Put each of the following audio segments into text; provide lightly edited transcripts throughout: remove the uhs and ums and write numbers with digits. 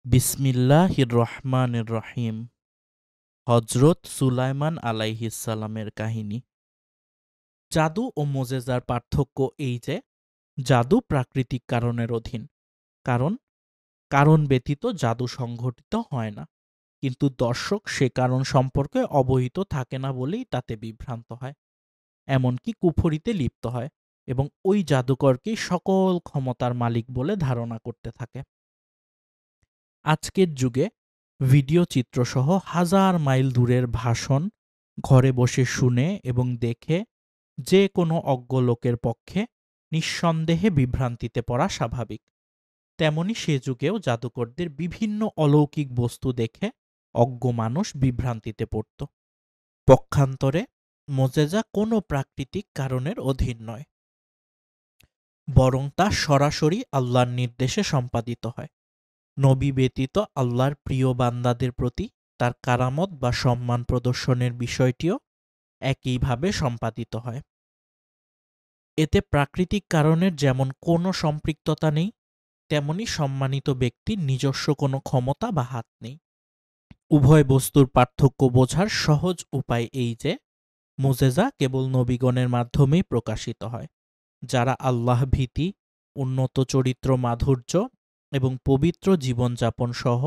বিসমিল্লাহির রহমানির রহিম। হজরত সুলাইমান আলাইহিসসালামের কাহিনী। জাদু ও মোজেজার পার্থক্য এই যে, জাদু প্রাকৃতিক কারণের অধীন। কারণ কারণ ব্যতীত জাদু সংঘটিত হয় না। কিন্তু দর্শক সে কারণ সম্পর্কে অবহিত থাকে না বলেই তাতে বিভ্রান্ত হয়, এমনকি কুফরিতে লিপ্ত হয় এবং ওই জাদুকরকেই সকল ক্ষমতার মালিক বলে ধারণা করতে থাকে। আজকের যুগে ভিডিও চিত্রসহ হাজার মাইল দূরের ভাষণ ঘরে বসে শুনে এবং দেখে যে কোনো অজ্ঞ লোকের পক্ষে নিঃসন্দেহে বিভ্রান্তিতে পড়া স্বাভাবিক। তেমনি সে যুগেও জাদুকরদের বিভিন্ন অলৌকিক বস্তু দেখে অজ্ঞ মানুষ বিভ্রান্তিতে পড়ত। পক্ষান্তরে মোজেজা কোনো প্রাকৃতিক কারণের অধীন নয়, বরং তা সরাসরি আল্লাহর নির্দেশে সম্পাদিত হয়। নবী ব্যতীত আল্লাহর প্রিয় বান্দাদের প্রতি তার কারামত বা সম্মান প্রদর্শনের বিষয়টিও একইভাবে সম্পাদিত হয়। এতে প্রাকৃতিক কারণের যেমন কোনো সম্পৃক্ততা নেই, তেমনি সম্মানিত ব্যক্তির নিজস্ব কোনো ক্ষমতা বা হাত নেই। উভয় বস্তুর পার্থক্য বোঝার সহজ উপায় এই যে, মুজেজা কেবল নবীগণের মাধ্যমেই প্রকাশিত হয়, যারা আল্লাহ ভীতি, উন্নত চরিত্র মাধুর্য এবং পবিত্র জীবনযাপন সহ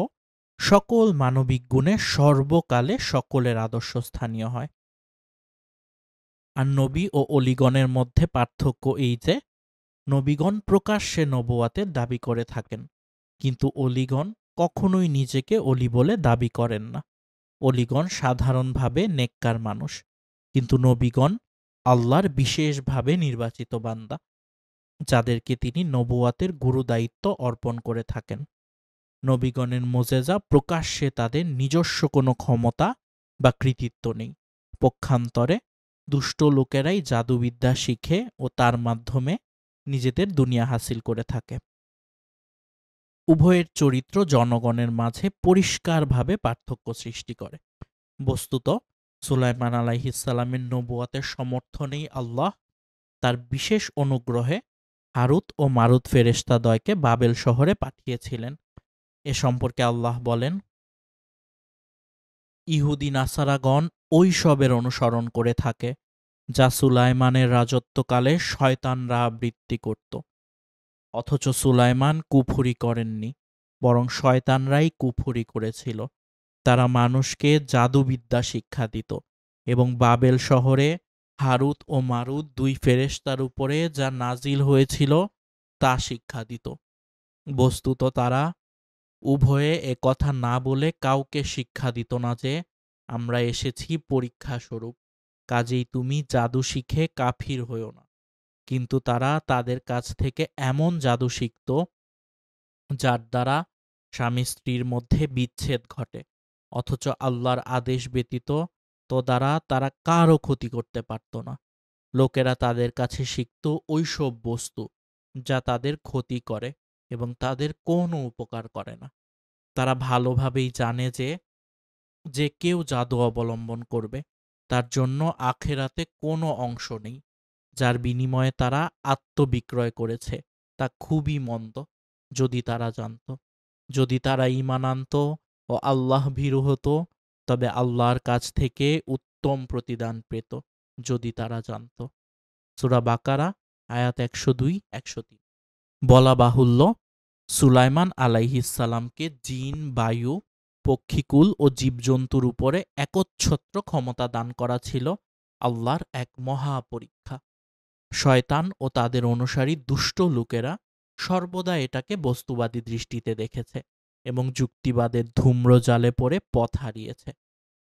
সকল মানবিক গুণে সর্বকালে সকলের আদর্শস্থানীয় হয়। আর নবী ও অলিগণের মধ্যে পার্থক্য এই যে, নবীগণ প্রকাশ্যে নবুয়াতের দাবি করে থাকেন, কিন্তু অলিগণ কখনোই নিজেকে অলি বলে দাবি করেন না। অলিগণ সাধারণভাবে নেককার মানুষ, কিন্তু নবীগণ আল্লাহর বিশেষভাবে নির্বাচিত বান্দা, যাদেরকে তিনি নবুয়াতের গুরুদায়িত্ব অর্পণ করে থাকেন। নবীগণের মোজেজা প্রকাশ্যে তাদের নিজস্ব কোনো ক্ষমতা বা কৃতিত্ব নেই। পক্ষান্তরে দুষ্ট লোকেরাই জাদুবিদ্যা শিখে ও তার মাধ্যমে নিজেদের দুনিয়া হাসিল করে থাকে। উভয়ের চরিত্র জনগণের মাঝে পরিষ্কারভাবে পার্থক্য সৃষ্টি করে। বস্তুত সুলাইমান আলাইহিসসালামের নবুয়াতের সমর্থনেই আল্লাহ তার বিশেষ অনুগ্রহে হারুত ও মারুত ফেরেশতাদ্বয়কে বাবেল শহরে পাঠিয়েছিলেন। এ সম্পর্কে আল্লাহ বলেন, ইহুদি নাসারাগণ ওই সবের অনুসরণ করে থাকে যা সুলাইমানের রাজত্বকালে শয়তানরা আবৃত্তি করত। অথচ সুলাইমান কুফরি করেননি, বরং শয়তানরাই কুফরি করেছিল। তারা মানুষকে জাদুবিদ্যা শিক্ষা দিত এবং বাবেল শহরে হারুত ও মারুত দুই ফেরেশতার উপরে যা নাজিল হয়েছিল তা শিক্ষা দিত। বস্তুত তারা উভয়ে একথা না বলে কাউকে শিক্ষা দিত না যে, আমরা এসেছি পরীক্ষা স্বরূপ, কাজেই তুমি জাদু শিখে কাফির হইও না। কিন্তু তারা তাদের কাছ থেকে এমন জাদু শিখত যার দ্বারা স্বামী স্ত্রীর মধ্যে বিচ্ছেদ ঘটে, অথচ আল্লাহর আদেশ ব্যতীত তো দ্বারা তারা কারও ক্ষতি করতে পারত না। লোকেরা তাদের কাছে শিখত ওইসব বস্তু যা তাদের ক্ষতি করে এবং তাদের কোনো উপকার করে না। তারা ভালোভাবেই জানে যে যে কেউ জাদু অবলম্বন করবে তার জন্য আখেরাতে কোনো অংশ নেই। যার বিনিময়ে তারা আত্মবিক্রয় করেছে তা খুবই মন্দ। যদি তারা জানত, যদি তারা ঈমান আনত ও আল্লাহ ভীরু হতো, তবে আল্লাহর কাছ থেকে উত্তম প্রতিদান পেত, যদি তারা জানত। সূরা বাকারা আয়াত ১০২-১০৩। বলা বাহুল্য, সুলাইমান আলাইহিসসালামকে জিন, বায়ু, পক্ষীকুল ও জীবজন্তুর উপরে একচ্ছত্র ক্ষমতা দান করা ছিল আল্লাহর এক মহা পরীক্ষা। শয়তান ও তাদের অনুসারী দুষ্ট লোকেরা সর্বদা এটাকে বস্তুবাদী দৃষ্টিতে দেখেছে এবং যুক্তিবাদের ধূম্রজালে পড়ে পথ হারিয়েছে।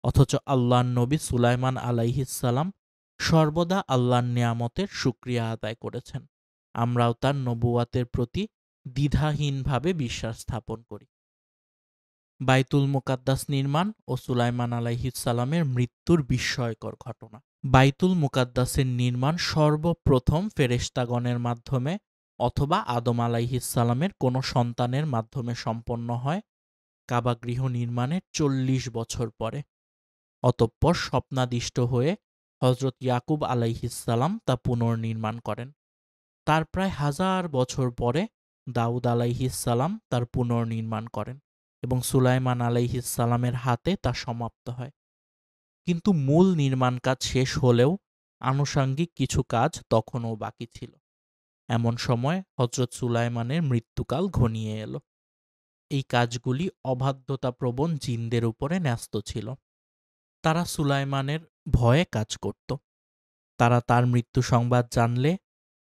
অথচ আল্লাহর নবী সুলাইমান আলাইহিসসালাম সর্বদা আল্লাহর নেয়ামতের শুকরিয়া আদায় করেছেন। আমরাও তার নবুয়াতের প্রতি দ্বিধাহীনভাবে বিশ্বাস স্থাপন করি। বাইতুল মুকাদ্দাস নির্মাণ ও সুলাইমান আলাইহিসসালামের মৃত্যুর বিস্ময়কর ঘটনা। বাইতুল মুকাদ্দাসের নির্মাণ সর্বপ্রথম ফেরেশতাগণের মাধ্যমে অথবা আদম আলাইহিসসালামের কোনো সন্তানের মাধ্যমে সম্পন্ন হয় কাবা গৃহ নির্মাণের ৪০ বছর পরে। অতঃপর স্বপ্নাদিষ্ট হয়ে হযরত ইয়াকুব আলাইহিসসালাম তা পুনর্নির্মাণ করেন। তার প্রায় ১০০০ বছর পরে দাউদ আলাইহিসসালাম তার পুনর্নির্মাণ করেন। এবং সুলাইমান আলাইহিসসালামের হাতে তা সমাপ্ত হয়। কিন্তু মূল নির্মাণ কাজ শেষ হলেও আনুষাঙ্গিক কিছু কাজ তখনও বাকি ছিল। এমন সময় হযরত সুলাইমানের মৃত্যুকাল ঘনিয়ে এলো। এই কাজগুলি অবাধ্যতাপ্রবণ জিনদের উপরে ন্যস্ত ছিল। তারা সুলাইমানের ভয়ে কাজ করত। তারা তার মৃত্যু সংবাদ জানলে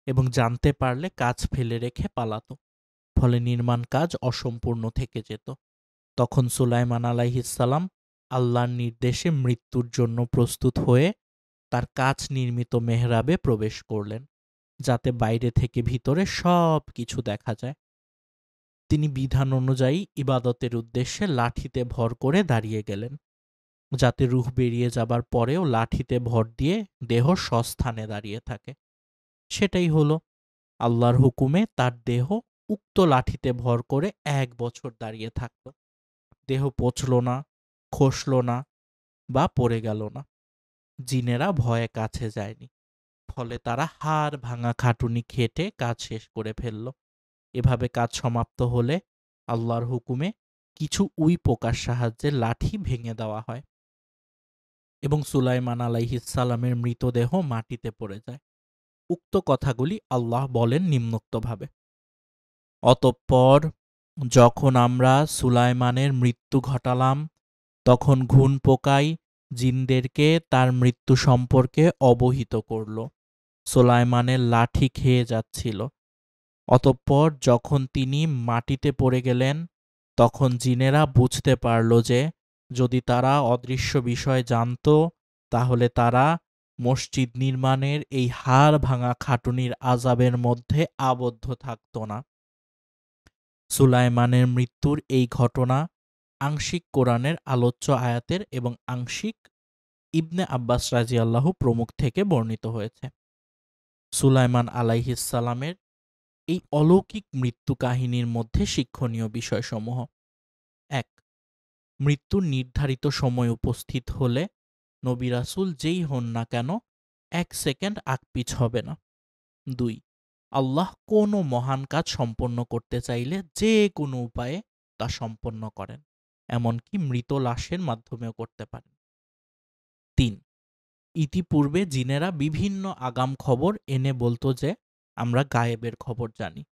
এবং জানতে পারলে কাজ ফেলে রেখে পালাত। ফলে নির্মাণ কাজ অসম্পূর্ণ থেকে যেত। তখন সুলাইমান আলাইহিসসালাম আল্লাহর নির্দেশে মৃত্যুর জন্য প্রস্তুত হয়ে তার কাজ নির্মিত মেহরাবে প্রবেশ করলেন, যাতে বাইরে থেকে ভিতরে সব কিছু দেখা যায়। তিনি বিধান অনুযায়ী ইবাদতের উদ্দেশ্যে লাঠিতে ভর করে দাঁড়িয়ে গেলেন, যাতে রূহ বেরিয়ে যাবার পরেও লাঠিতে ভর দিয়ে দেহ স্বস্থানে দাঁড়িয়ে থাকে। সেটাই হলো। আল্লাহর হুকুমে তার দেহ উক্ত লাঠিতে ভর করে ১ বছর দাঁড়িয়ে থাকল। দেহ পচল না, খসল না বা পড়ে গেল না। জিনেরা ভয়ে কাছে যায়নি। ফলে তারা হাড় ভাঙা খাটুনি খেটে কাজ শেষ করে ফেলল। এভাবে কাজ সমাপ্ত হলে আল্লাহর হুকুমে কিছু উই পোকার সাহায্যে লাঠি ভেঙে দেওয়া হয় এবং সুলাইমান আলাইহিসসালামের মৃতদেহ মাটিতে পড়ে যায়। উক্ত কথাগুলি আল্লাহ বলেন নিম্নোক্তভাবে: অতঃপর যখন আমরা সুলাইমানের মৃত্যু ঘটালাম, তখন ঘুন পোকাই জিনদেরকে তার মৃত্যু সম্পর্কে অবহিত করল। সুলাইমানের লাঠি খেয়ে যাচ্ছিল। অতঃপর যখন তিনি মাটিতে পড়ে গেলেন, তখন জিনেরা বুঝতে পারল যে যদি তারা অদৃশ্য বিষয় জানত, তাহলে তারা মসজিদ নির্মাণের এই হাড় ভাঙা খাটুনির আযাবের মধ্যে আবদ্ধ থাকত না। সুলাইমানের মৃত্যুর এই ঘটনা আংশিক কোরআনের আলোচ্য আয়াতের এবং আংশিক ইবনে আব্বাস রাযিয়াল্লাহু প্রমুখ থেকে বর্ণিত হয়েছে। সুলাইমান আলাইহিসসালামের এই অলৌকিক মৃত্যু কাহিনীর মধ্যে শিক্ষণীয় বিষয়সমূহ: ১. মৃত্যুর নির্ধারিত সময় উপস্থিত হলে নবী রাসূল যেই হন না কেন ১ সেকেন্ড আগপিছ হবে না। ২. আল্লাহ কোনো মহান কাজ সম্পন্ন করতে চাইলে যে কোনো উপায়ে তা সম্পন্ন করেন, এমনকি মৃত লাশের মাধ্যমেও করতে পারেন। ৩. ইতিপূর্বে জিনেরা বিভিন্ন আগাম খবর এনে বলতো যে আমরা গায়েবের খবর জানি,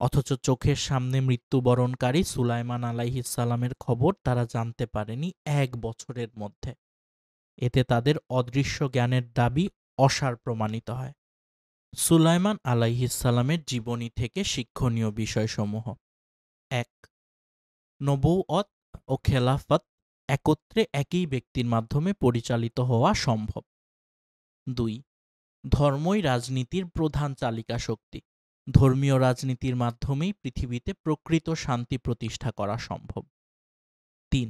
অথচ চোখের সামনে মৃত্যুবরণকারী সুলাইমান আলাইহিসসালামের খবর তারা জানতে পারেনি ১ বছরের মধ্যে। এতে তাদের অদৃশ্য জ্ঞানের দাবি অসার প্রমাণিত হয়। সুলাইমান আলাইহিসসালামের জীবনী থেকে শিক্ষণীয় বিষয়সমূহ: ১. নবুয়ত ও খেলাফত একত্রে একই ব্যক্তির মাধ্যমে পরিচালিত হওয়া সম্ভব। ২. ধর্মই রাজনীতির প্রধান চালিকা শক্তি। ধর্মীয় রাজনীতির মাধ্যমেই পৃথিবীতে প্রকৃত শান্তি প্রতিষ্ঠা করা সম্ভব। ৩.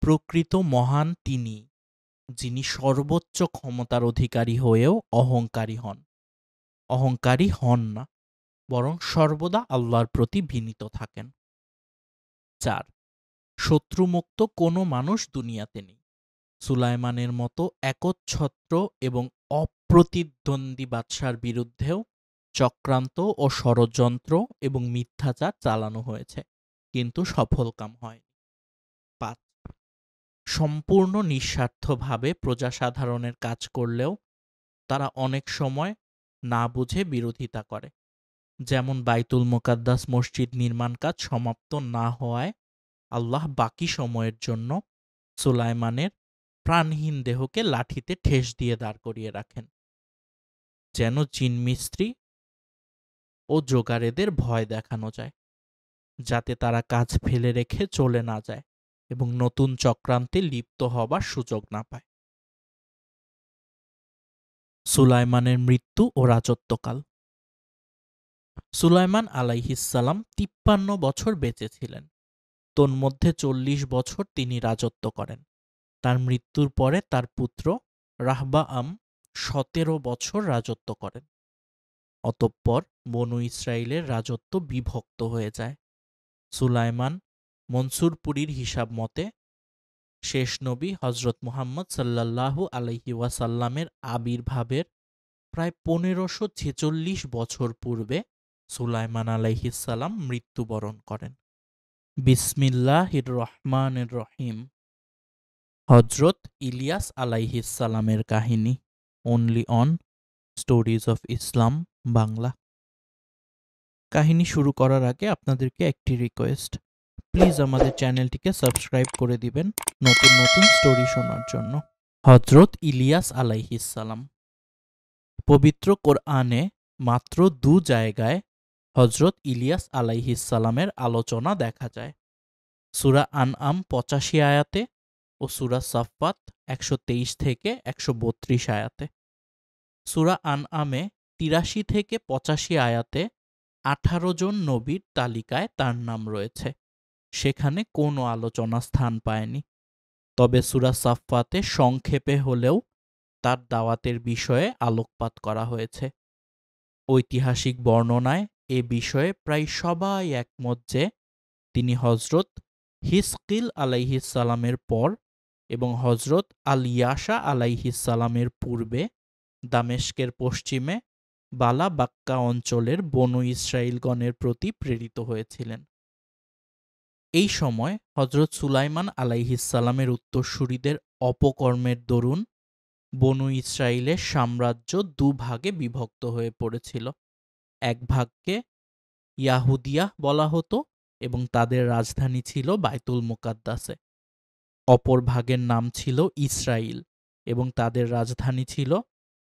প্রকৃত মহান তিনিই, যিনি সর্বোচ্চ ক্ষমতার অধিকারী হয়েও অহংকারী হন না, বরং সর্বদা আল্লাহর প্রতি বিনীত থাকেন। ৪. শত্রুমুক্ত কোনো মানুষ দুনিয়াতে নেই। সুলাইমানের মতো একচ্ছত্র এবং অপ্রতিদ্বন্দ্বী বাদশার বিরুদ্ধেও চক্রান্ত ও ষড়যন্ত্র এবং মিথ্যাচার চালানো হয়েছে, কিন্তু সফলকাম হয়নি। ৫. সম্পূর্ণ নিঃস্বার্থভাবে প্রজাসাধারণের কাজ করলেও তারা অনেক সময় না বুঝে বিরোধিতা করে। যেমন বাইতুল মুকাদ্দাস মসজিদ নির্মাণ কাজ সমাপ্ত না হওয়ায় আল্লাহ বাকি সময়ের জন্য সুলাইমানের প্রাণহীন দেহকে লাঠিতে ঠেস দিয়ে দাঁড় করিয়ে রাখেন, যেন জিনমিস্ত্রি ও জোগাড়েদের ভয় দেখানো যায়, যাতে তারা কাজ ফেলে রেখে চলে না যায় এবং নতুন চক্রান্তে লিপ্ত হবার সুযোগ না পায়। সুলাইমানের মৃত্যু ও রাজত্বকাল। সুলাইমান আলাইহিসসালাম ৫৩ বছর বেঁচে ছিলেন। তন্মধ্যে ৪০ বছর তিনি রাজত্ব করেন। তার মৃত্যুর পরে তার পুত্র রাহবাআম ১৭ বছর রাজত্ব করেন। অতঃপর বনু ইসরাইলের রাজত্ব বিভক্ত হয়ে যায়। সুলাইমান মনসুরপুরীর হিসাব মতে শেষ নবী হযরত মুহাম্মদ সাল্লাল্লাহু আলাইহি ওয়াসাল্লামের আবির্ভাবের প্রায় ১৫৪৬ বছর পূর্বে সুলাইমান আলাইহিসসালাম মৃত্যুবরণ করেন। বিসমিল্লাহির রহমানির রহিম। হজরত ইলিয়াস আলাইহিসসালামের কাহিনী। Only on stories of Islam Bangla. কাহিনী শুরু করার আগে আপনাদেরকে একটি রিকোয়েস্ট, প্লিজ আমাদের চ্যানেলটিকে সাবস্ক্রাইব করে দিবেন নতুন নতুন স্টোরি শোনার জন্য। হজরত ইলিয়াস আলাইহিসসালাম। পবিত্র কোরআনে মাত্র 2 জায়গায় হজরত ইলিয়াস আলাইহিসসালামের আলোচনা দেখা যায়। সূরা আনআম 85 আয়াতে ও সূরা সাফফাত 123 থেকে 132 আয়াতে। সূরা আনআমে 83 থেকে 85 আয়াতে 18 জন নবীর তালিকায় তার নাম রয়েছে, সেখানে কোনো আলোচনা স্থান পায়নি। তবে সূরা সাফফাতে সংক্ষেপে হলেও তার দাওয়াতের বিষয়ে আলোকপাত করা হয়েছে। ঐতিহাসিক বর্ণনায় এ বিষয়ে প্রায় সবাই একমত যে তিনি হজরত হিজকিল আলাইহিসসালামের পর এবং হজরত আল ইয়াসা আলাইহিসসালামের পূর্বে দামেস্কের পশ্চিমে বালাবাক্কা অঞ্চলের বনু ইসরাইলগণের প্রতি প্রেরিত হয়েছিলেন। এই সময় হজরত সুলাইমান আলাইহিসসালামের উত্তরসূরিদের অপকর্মের দরুন বনু ইসরাইলের সাম্রাজ্য 2 ভাগে বিভক্ত হয়ে পড়েছিল। এক ভাগকে ইয়াহুদিয়াহ বলা হতো এবং তাদের রাজধানী ছিল বাইতুল মুকাদ্দাসে। অপর ভাগের নাম ছিল ইসরাইল এবং তাদের রাজধানী ছিল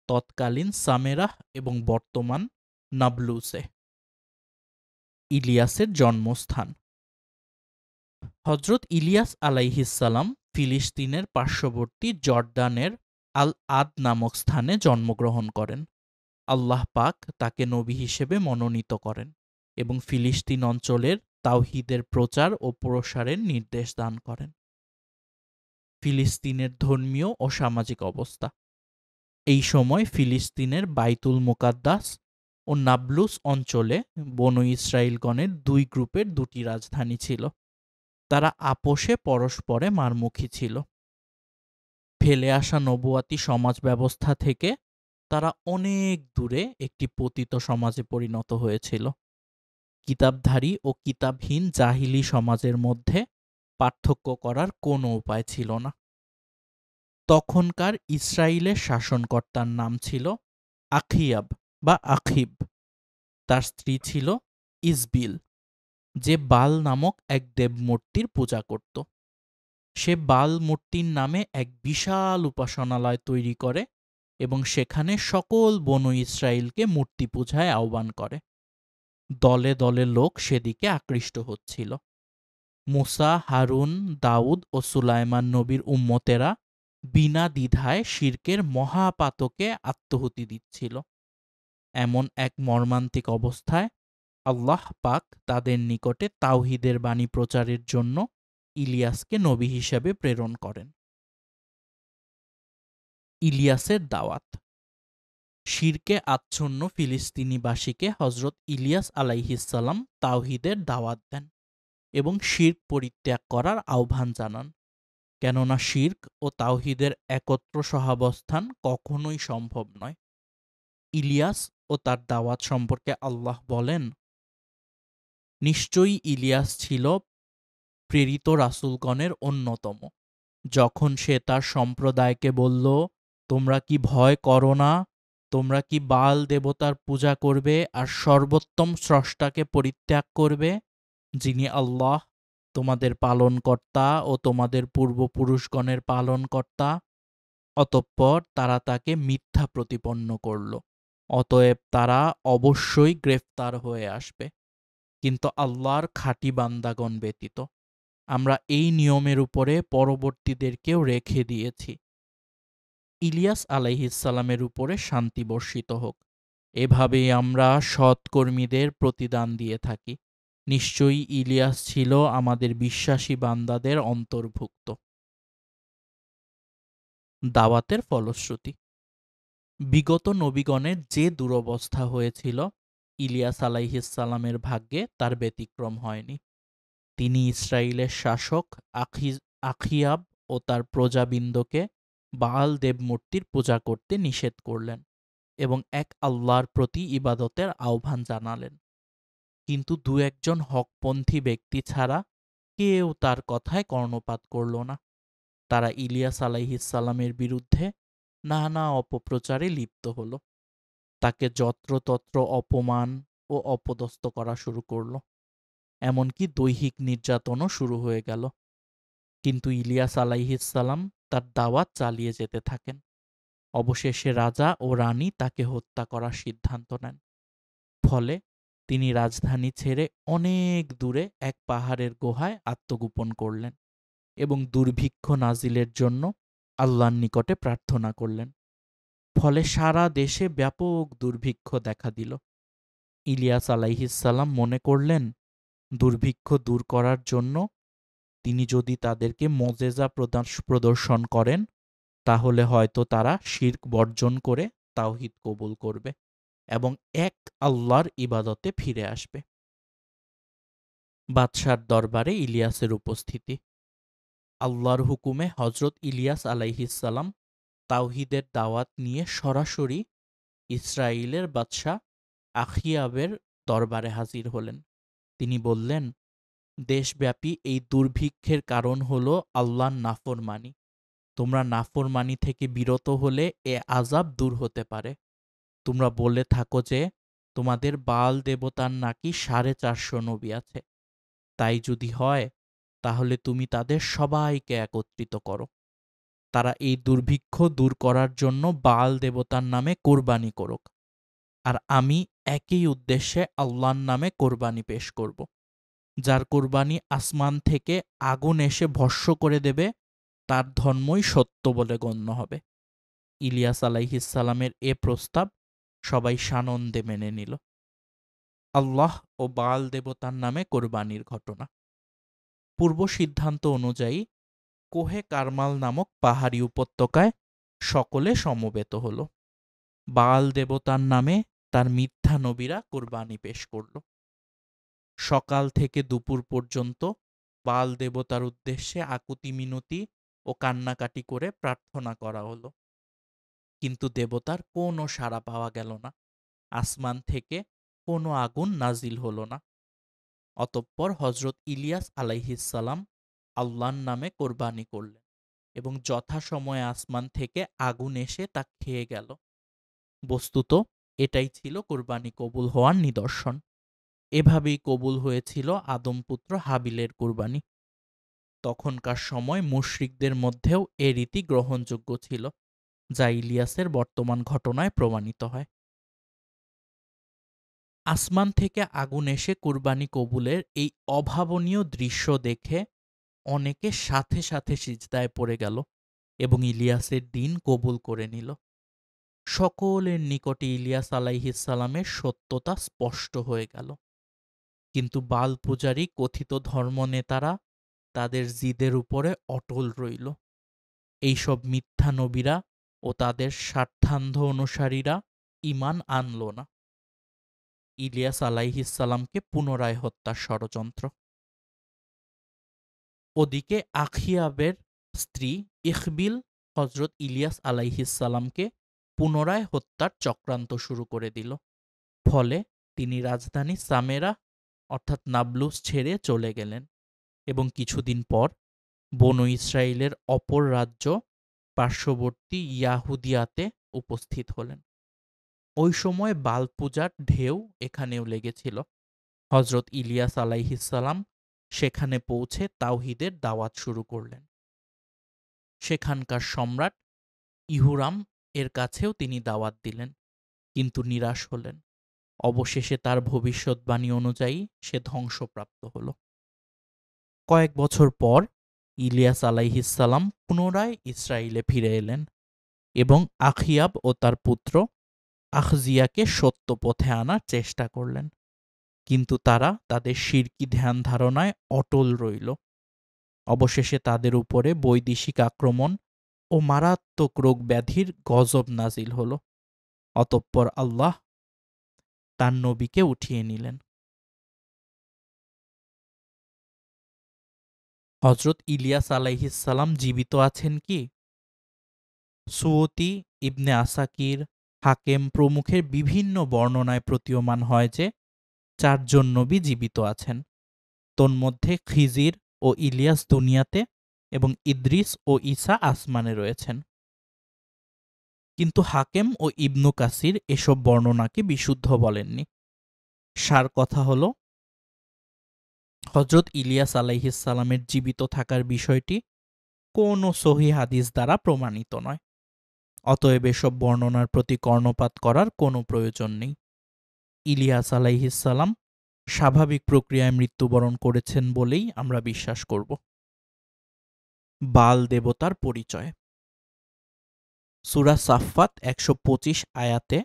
তৎকালীন সামেরাহ এবং বর্তমান নাবলুসে। ইলিয়াসের জন্মস্থান। হজরত ইলিয়াস আলাইহিসসালাম ফিলিস্তিনের পার্শ্ববর্তী জর্ডানের আল আদ নামক স্থানে জন্মগ্রহণ করেন। আল্লাহ পাক তাকে নবী হিসেবে মনোনীত করেন এবং ফিলিস্তিন অঞ্চলের তাওহীদের প্রচার ও প্রসারের নির্দেশ দান করেন। ফিলিস্তিনের ধর্মীয় ও সামাজিক অবস্থা। এই সময় ফিলিস্তিনের বাইতুল মুকাদ্দাস ও নাবলুস অঞ্চলে বনু ইসরাইলগণের 2 গ্রুপের 2টি রাজধানী ছিল। তারা আপোষে পরস্পরে মারমুখী ছিল। ফেলে আসা নবুয়াতি সমাজ ব্যবস্থা থেকে তারা অনেক দূরে একটি পতিত সমাজে পরিণত হয়েছিল। কিতাবধারী ও কিতাবহীন জাহিলি সমাজের মধ্যে পার্থক্য করার কোনো উপায় ছিল না। তখনকার ইসরায়েলের শাসনকর্তার নাম ছিল আখিয়াব বা আখিব। তার স্ত্রী ছিল ইসবিল, যে বাল নামক এক দেবমূর্তির পূজা করত। সে বাল মূর্তির নামে এক বিশাল উপাসনালয় তৈরি করে এবং সেখানে সকল বনু ইসরায়েলকে মূর্তি পূজায় আহ্বান করে। দলে দলে লোক সেদিকে আকৃষ্ট হচ্ছিল। মুসা, হারুন, দাউদ ও সুলাইমান নবীর উম্মতেরা বিনা দ্বিধায় শিরকের মহাপাতকে আত্মহুতি দিচ্ছিল। এমন এক মর্মান্তিক অবস্থায় আল্লাহ পাক তাদের নিকটে তাওহীদের বাণী প্রচারের জন্য ইলিয়াসকে নবী হিসেবে প্রেরণ করেন। ইলিয়াসের দাওয়াত। শিরকে আচ্ছন্ন ফিলিস্তিনিবাসীকে হজরত ইলিয়াস আলাইহিসসালাম তাওহীদের দাওয়াত দেন এবং শিরক পরিত্যাগ করার আহ্বান জানান, কেননা শিরক ও তাওহীদের একত্র সহাবস্থান কখনোই সম্ভব নয়। ইলিয়াস ও তার দাওয়াত সম্পর্কে আল্লাহ বলেন, নিশ্চয়ই ইলিয়াস ছিল প্রেরিত রাসূলগণের অন্যতম। যখন সে তার সম্প্রদায়কে বলল, তোমরা কি ভয় করো না? তোমরা কি বাল দেবতার পূজা করবে আর সর্বোত্তম স্রষ্টাকে পরিত্যাগ করবে, যিনি আল্লাহ তোমাদের পালনকর্তা ও তোমাদের পূর্বপুরুষগণের পালনকর্তা? অতঃপর তারা তাকে মিথ্যা প্রতিপন্ন করল। অতএব তারা অবশ্যই গ্রেফতার হয়ে আসবে, কিন্তু আল্লাহর খাঁটি বান্দাগণ ব্যতীত। আমরা এই নিয়মের উপরে পরবর্তীদেরকেও রেখে দিয়েছি। ইলিয়াস আলাইহিসসালামের উপরে শান্তি বর্ষিত হোক। এভাবেই আমরা সৎকর্মীদের প্রতিদান দিয়ে থাকি। নিশ্চয়ই ইলিয়াস ছিল আমাদের বিশ্বাসী বান্দাদের অন্তর্ভুক্ত। দাওয়াতের ফলশ্রুতি। বিগত নবীগণের যে দুরবস্থা হয়েছিল, ইলিয়াস আলাইহিসসালামের ভাগ্যে তার ব্যতিক্রম হয়নি। তিনি ইসরায়েলের শাসক আখিয়াব ও তার প্রজাবৃন্দকে বাল দেবমূর্তির পূজা করতে নিষেধ করলেন এবং এক আল্লাহর প্রতি ইবাদতের আহ্বান জানালেন। কিন্তু 2-1 জন হকপন্থী ব্যক্তি ছাড়া কেউ তার কথায় কর্ণপাত করল না। তারা ইলিয়াস আলাইহিসসালামের বিরুদ্ধে নানা অপপ্রচারে লিপ্ত হল। তাকে যত্রতত্র অপমান ও অপদস্থ করা শুরু করল। এমনকি দৈহিক নির্যাতনও শুরু হয়ে গেল। কিন্তু ইলিয়াস আলাইহিসসালাম তার দাওয়াত চালিয়ে যেতে থাকেন। অবশেষে রাজা ও রানী তাকে হত্যা করার সিদ্ধান্ত নেন। ফলে তিনি রাজধানী ছেড়ে অনেক দূরে এক পাহাড়ের গুহায় আত্মগোপন করলেন এবং দুর্ভিক্ষ নাজিলের জন্য আল্লাহর নিকটে প্রার্থনা করলেন। ফলে সারা দেশে ব্যাপক দুর্ভিক্ষ দেখা দিল। ইলিয়াস আলাইহিসসালাম মনে করলেন, দুর্ভিক্ষ দূর করার জন্য তিনি যদি তাদেরকে মোজেজা প্রদর্শন করেন, তাহলে হয়তো তারা শিরক বর্জন করে তাওহীদ কবুল করবে এবং এক আল্লাহর ইবাদতে ফিরে আসবে। বাদশার দরবারে ইলিয়াসের উপস্থিতি। আল্লাহর হুকুমে হজরত ইলিয়াস আলাইহিসসালাম তাওহীদের দাওয়াত নিয়ে সরাসরি ইসরায়েলের বাদশাহ আখিয়াবের দরবারে হাজির হলেন। তিনি বললেন, দেশব্যাপী এই দুর্ভিক্ষের কারণ হল আল্লাহর নাফরমানি। তোমরা নাফরমানি থেকে বিরত হলে এ আযাব দূর হতে পারে। তোমরা বলে থাকো যে তোমাদের বাল দেবতার নাকি 450 নবী আছে। তাই যদি হয়, তাহলে তুমি তাদের সবাইকে একত্রিত করো। তারা এই দুর্ভিক্ষ দূর করার জন্য বাল দেবতার নামে কোরবানি করুক, আর আমি একই উদ্দেশ্যে আল্লাহর নামে কোরবানি পেশ করব। যার কোরবানি আসমান থেকে আগুন এসে ভস্ম করে দেবে, তার ধর্মই সত্য বলে গণ্য হবে। ইলিয়াস আলাইহিসসালামের এ প্রস্তাব সবাই সানন্দে মেনে নিল। আল্লাহ ও বাল দেবতার নামে কোরবানির ঘটনা। পূর্ব সিদ্ধান্ত অনুযায়ী কোহে কারমাল নামক পাহাড়ি উপত্যকায় সকলে সমবেত হল। বাল দেবতার নামে তার মিথ্যা নবীরা কোরবানি পেশ করল। সকাল থেকে দুপুর পর্যন্ত বাল দেবতার উদ্দেশ্যে আকুতি মিনতি ও কান্নাকাটি করে প্রার্থনা করা হলো। কিন্তু দেবতার কোনো সাড়া পাওয়া গেল না। আসমান থেকে কোনো আগুন নাজিল হল না। অতঃপর হজরত ইলিয়াস আলাইহিসসালাম আল্লাহর নামে কোরবানি করলেন এবং যথাসময়ে আসমান থেকে আগুন এসে তা খেয়ে গেল। বস্তুত এটাই ছিল কোরবানি কবুল হওয়ার নিদর্শন। এভাবেই কবুল হয়েছিল আদমপুত্র হাবিলের কোরবানি। তখনকার সময় মুশরিকদের মধ্যেও এ রীতি গ্রহণযোগ্য ছিল, যা ইলিয়াসের বর্তমান ঘটনায় প্রমাণিত হয়। আসমান থেকে আগুন এসে কুরবানি কবুলের এই অভাবনীয় দৃশ্য দেখে অনেকে সাথে সাথে সিজদায় পড়ে গেল এবং ইলিয়াসের দিন কবুল করে নিল। সকলের নিকটে ইলিয়াস আলাইহিসসালামের সত্যতা স্পষ্ট হয়ে গেল। কিন্তু বাল পূজারী কথিত ধর্মনেতারা তাদের জিদের উপরে অটল রইল। এইসব মিথ্যা নবীরা ও তাদের স্বার্থান্ধ অনুসারীরা ঈমান আনল না। ইলিয়াস আলাইহিসসালামকে পুনরায় হত্যার ষড়যন্ত্র। ওদিকে আখিয়াবের স্ত্রী ইখবিল হজরত ইলিয়াস আলাইহিসসালামকে পুনরায় হত্যার চক্রান্ত শুরু করে দিল। ফলে তিনি রাজধানী সামেরা অর্থাৎ নাবলুস ছেড়ে চলে গেলেন এবং কিছুদিন পর বনু ইসরায়েলের অপর রাজ্য পার্শ্ববর্তী ইয়াহুদিয়াতে উপস্থিত হলেন। ওই সময় বাল পূজার ঢেউ এখানেও লেগেছিল। হজরত ইলিয়াস আলাইহিসসালাম সেখানে পৌঁছে তাওহীদের দাওয়াত শুরু করলেন। সেখানকার সম্রাট ইহুরাম এর কাছেও তিনি দাওয়াত দিলেন, কিন্তু নিরাশ হলেন। অবশেষে তার ভবিষ্যৎবাণী অনুযায়ী সে ধ্বংসপ্রাপ্ত হল। কয়েক বছর পর ইলিয়াস আলাইহিসসালাম পুনরায় ইসরায়েলে ফিরে এলেন এবং আখিয়াব ও তার পুত্র আখজিয়াকে সত্য পথে আনার চেষ্টা করলেন, কিন্তু তারা তাদের শিরকি ধ্যান ধারণায় অটল রইল। অবশেষে তাদের উপরে বৈদেশিক আক্রমণ ও মারাত্মক রোগ ব্যাধির গজব নাজিল হল। অতঃপর আল্লাহ তার নবীকে উঠিয়ে নিলেন। হজরত ইলিয়াস আলাইহিসসালাম জীবিত আছেন কি? সুয়তি, ইবনে আসাকির, হাকেম প্রমুখের বিভিন্ন বর্ণনায় প্রতীয়মান হয় যে 4 জন নবী জীবিত আছেন। তন্মধ্যে খিজির, ও ইলিয়াস দুনিয়াতে এবং ইদ্রিস ও ঈসা আসমানে রয়েছেন। কিন্তু হাকেম ও ইবনু কাসির এসব বর্ণনাকে বিশুদ্ধ বলেননি। সার কথা হল, হজরত ইলিয়াস আলাইহিসসালামের জীবিত থাকার বিষয়টি কোনো সহি হাদিস দ্বারা প্রমাণিত নয়। অতএব এসব বর্ণনার প্রতি কর্ণপাত করার কোনো প্রয়োজন নেই। ইলিয়াস আলাইহিসসালাম স্বাভাবিক প্রক্রিয়ায় মৃত্যুবরণ করেছেন বলেই আমরা বিশ্বাস করব। বাল দেবতার পরিচয়। সূরা সাফফাত ১২৫ আয়াতে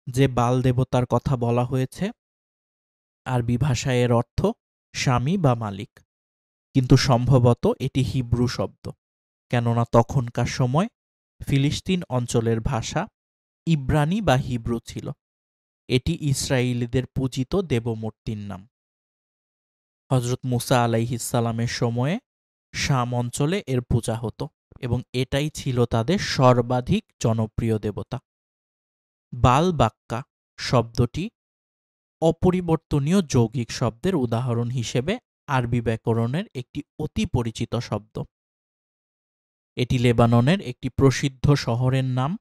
যে বাল দেবতার কথা বলা হয়েছে, আরবি ভাষায় এর অর্থ স্বামী বা মালিক, কিন্তু সম্ভবত এটি হিব্রু শব্দ, কেননা তখনকার সময় ফিলিস্তিন অঞ্চলের ভাষা ইব্রানি বা হিব্রু ছিল। এটি ইসরায়েলীদের পূজিত দেবমূর্তির নাম। হজরত মুসা আলাইহিসসালামের সময়ে শাম অঞ্চলে এর পূজা হতো এবং এটাই ছিল তাদের সর্বাধিক জনপ্রিয় দেবতা। বাল বাক্কা শব্দটি অপরিবর্তনীয় যৌগিক শব্দের উদাহরণ হিসেবে আরবি ব্যাকরণের একটি অতি পরিচিত শব্দ। এটি লেবাননের একটি প্রসিদ্ধ শহরের নাম,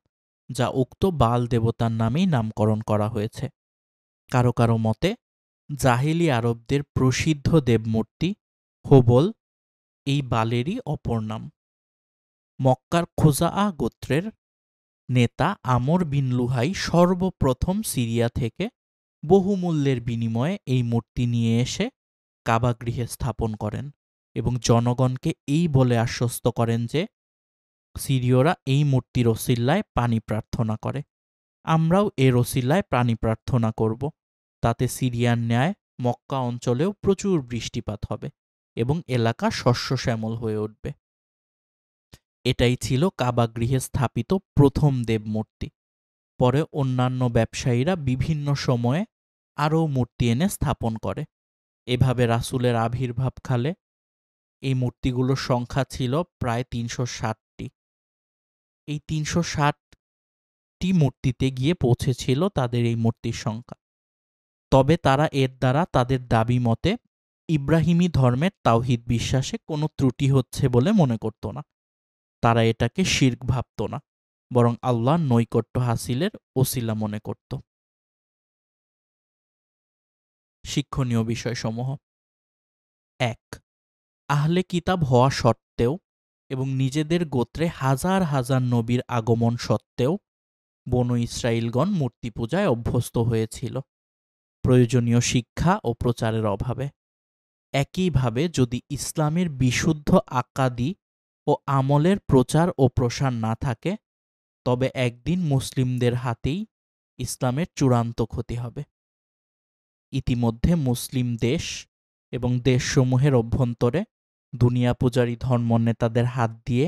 যা উক্ত বাল দেবতার নামেই নামকরণ করা হয়েছে। কারো কারো মতে জাহেলি আরবদের প্রসিদ্ধ দেবমূর্তি হোবল এই বালেরই অপর নাম। মক্কার খোজাআ গোত্রের নেতা আমর বিন লুহাই সর্বপ্রথম সিরিয়া থেকে বহুমূল্যের বিনিময়ে এই মূর্তি নিয়ে এসে কাবাগৃহে স্থাপন করেন এবং জনগণকে এই বলে আশ্বস্ত করেন যে সিরীয়রা এই মূর্তির ওসিল্লায় পানি প্রার্থনা করে, আমরাও এর ওসিল্লায় পানি প্রার্থনা করব। তাতে সিরিয়ার ন্যায় মক্কা অঞ্চলেও প্রচুর বৃষ্টিপাত হবে এবং এলাকা শস্য শ্যামল হয়ে উঠবে। এটাই ছিল কাবাগৃহে স্থাপিত প্রথম দেবমূর্তি। পরে অন্যান্য ব্যবসায়ীরা বিভিন্ন সময়ে আরও মূর্তি এনে স্থাপন করে। এভাবে রাসূলের আবির্ভাবকালে এই মূর্তিগুলোর সংখ্যা ছিল প্রায় ৩৬০টি। এই ৩৬০টি মূর্তিতে গিয়ে পৌঁছেছিল তাদের এই মূর্তির সংখ্যা। তবে তারা এর দ্বারা তাদের দাবি মতে ইব্রাহিমী ধর্মের তাওহীদ বিশ্বাসে কোনো ত্রুটি হচ্ছে বলে মনে করত না। তারা এটাকে শিরক ভাবত না, বরং আল্লাহর নৈকট্য হাসিলের ওসিলা মনে করত। শিক্ষণীয় বিষয়সমূহ: ১. আহলে কিতাব হওয়া সত্ত্বেও এবং নিজেদের গোত্রে হাজার হাজার নবীর আগমন সত্ত্বেও বনু ইসরাঈলগণ মূর্তি পূজায় অভ্যস্ত হয়েছিল, প্রয়োজনীয় শিক্ষা ও প্রচারের অভাবে। একইভাবে যদি ইসলামের বিশুদ্ধ আকাদি ও আমলের প্রচার ও প্রসার না থাকে, তবে একদিন মুসলিমদের হাতেই ইসলামের চূড়ান্ত ক্ষতি হবে। ইতিমধ্যে মুসলিম দেশ এবং দেশসমূহের অভ্যন্তরে দুনিয়া পূজারী ধর্মনেতাদের হাত দিয়ে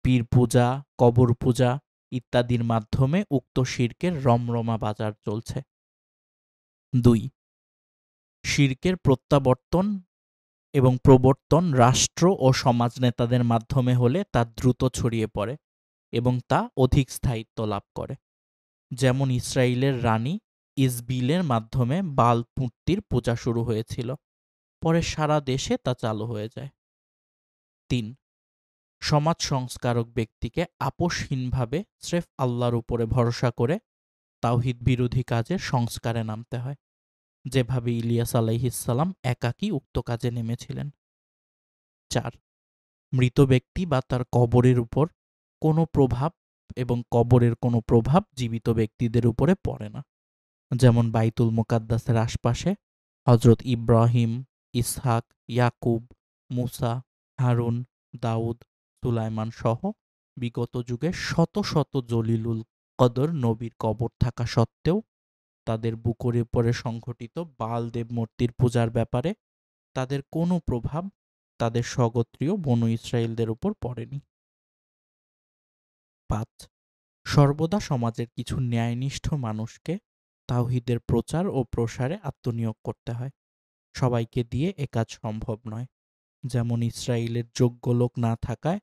পীর পূজা, কবর পূজা ইত্যাদির মাধ্যমে উক্ত শিরকের রমরমা বাজার চলছে। ২. শিরকের প্রত্যাবর্তন এবং প্রবর্তন রাষ্ট্র ও সমাজ নেতাদের মাধ্যমে হলে তা দ্রুত ছড়িয়ে পড়ে এবং তা অধিক স্থায়িত্ব লাভ করে। যেমন ইসরায়েলের রানী ইজবিলের মাধ্যমে বাল মূর্তির পূজা শুরু হয়েছিল, পরে সারা দেশে তা চালু হয়ে যায়। ৩. সমাজ সংস্কারক ব্যক্তিকে আপোষহীনভাবে স্রেফ আল্লাহর উপরে ভরসা করে তাওহীদ বিরোধী কাজের সংস্কারে নামতে হয়, যেভাবে ইলিয়াস আলাইহিসসালাম একাকী উক্ত কাজে নেমেছিলেন। ৪. মৃত ব্যক্তি বা তার কবরের উপর কোনো প্রভাব এবং কবরের কোনো প্রভাব জীবিত ব্যক্তিদের উপরে পড়ে না। যেমন বাইতুল মুকাদ্দাসের আশপাশে হজরত ইব্রাহিম, ইসহাক, ইয়াকুব, মুসা, হারুন, দাউদ, সুলাইমান সহ বিগত যুগে শত শত জলিলুল কদর নবীর কবর থাকা সত্ত্বেও তাদের বুকের উপরে সংঘটিত বাল দেব মূর্তির পূজার ব্যাপারে তাদের কোনো প্রভাব তাদের স্বগোত্রীয় বনু ইসরায়েলদের উপর পড়েনি। ৫. সর্বদা সমাজের কিছু ন্যায়নিষ্ঠ মানুষকে তাওহীদের প্রচার ও প্রসারে আত্মনিয়োগ করতে হয়। সবাইকে দিয়ে এ কাজ সম্ভব নয়। যেমন ইসরায়েলের যোগ্য লোক না থাকায়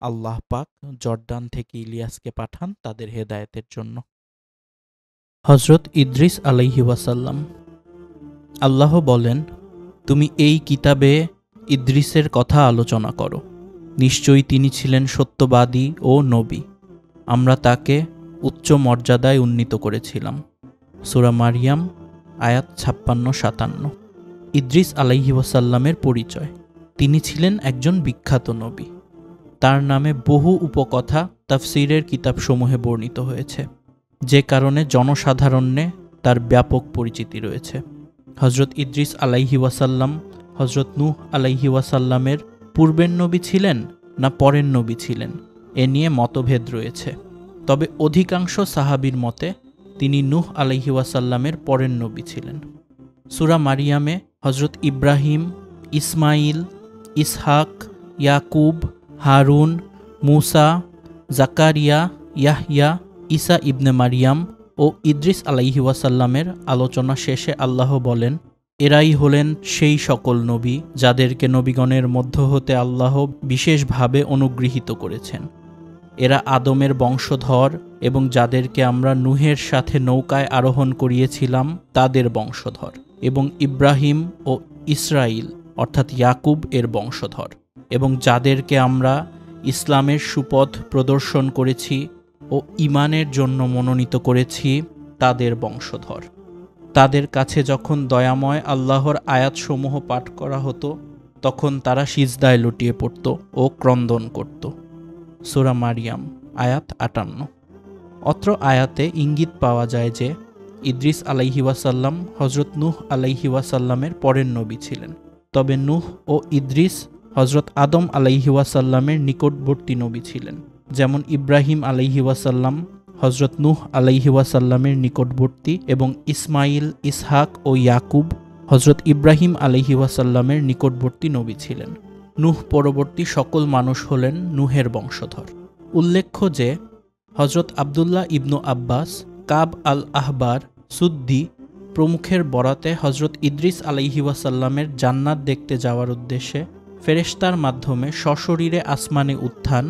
আল্লাহ পাক জর্দান থেকে ইলিয়াসকে পাঠান তাদের হেদায়েতের জন্য। হজরত ইদ্রিস আলাইহি ওয়াসাল্লাম। আল্লাহ বলেন, তুমি এই কিতাবে ইদ্রিসের কথা আলোচনা করো। নিশ্চয়ই তিনি ছিলেন সত্যবাদী ও নবী। আমরা তাকে উচ্চ মর্যাদায় উন্নীত করেছিলাম। সূরা মারিয়াম আয়াত 56-57। ইদ্রিস আলাইহি ওয়াসাল্লামের পরিচয়। তিনি ছিলেন একজন বিখ্যাত নবী। তার নামে বহু উপকথা তাফসীরের কিতাবসমূহে বর্ণিত হয়েছে, যে কারণে জনসাধারণে তার ব্যাপক পরিচিতি রয়েছে। হজরত ইদ্রিস আলাইহি ওয়াসাল্লাম হজরত নূহ আলাইহি ওয়াসাল্লামের পূর্বের নবী ছিলেন না পরের নবী ছিলেন, এ নিয়ে মতভেদ রয়েছে। তবে অধিকাংশ সাহাবীর মতে তিনি নূহ আলাইহি ওয়াসাল্লামের পরের নবী ছিলেন। সূরা মারিয়ামে হজরত ইব্রাহিম, ইসমাইল, ইসহাক, ইয়াকুব, হারুন, মুসা, জাকারিয়া, ইয়াহইয়া, ঈসা ইবনে মারিয়াম ও ইদ্রিস আলাইহি ওয়াসাল্লামের আলোচনা শেষে আল্লাহ বলেন, এরাই হলেন সেই সকল নবী যাদেরকে নবীগণের মধ্য হতে আল্লাহ বিশেষভাবে অনুগৃহীত করেছেন। এরা আদমের বংশধর এবং যাদেরকে আমরা নূহের সাথে নৌকায় আরোহণ করিয়েছিলাম তাদের বংশধর, এবং ইব্রাহিম ও ইসরাইল অর্থাৎ ইয়াকুব এর বংশধর, এবং যাদেরকে আমরা ইসলামের সুপথ প্রদর্শন করেছি ও ঈমানের জন্য মনোনীত করেছি তাদের বংশধর। তাদের কাছে যখন দয়াময় আল্লাহর আয়াতসমূহ পাঠ করা হতো তখন তারা সিজদায় লুটিয়ে পড়ত ও ক্রন্দন করত। সূরা মারিয়াম আয়াত 58। অত্র আয়াতে ইঙ্গিত পাওয়া যায় যে ইদ্রিস আলাইহি ওয়াসাল্লাম হজরত নূহ আলাইহি ওয়াসাল্লামের পরের নবী ছিলেন। তবে নূহ ও ইদ্রিস হজরত আদম আলাইহি ওয়াসাল্লামের নিকটবর্তী নবী ছিলেন, যেমন ইব্রাহিম আলাইহি ওয়াসাল্লাম হজরত নূহ আলাইহি ওয়াসাল্লামের নিকটবর্তী এবং ইসমাইল, ইসহাক ও ইয়াকুব হজরত ইব্রাহিম আলাইহি ওয়াসাল্লামের নিকটবর্তী নবী ছিলেন। নূহ পরবর্তী সকল মানুষ হলেন নূহের বংশধর। উল্লেখ্য যে হজরত আবদুল্লাহ ইবনু আব্বাস, কাব আল আহবার, সুদ্দি প্রমুখের বরাতে হজরত ইদ্রিস আলাইহি ওয়াসাল্লামের জান্নাত দেখতে যাওয়ার উদ্দেশ্যে ফেরেশতার মাধ্যমে সশরীরে আসমানে উত্থান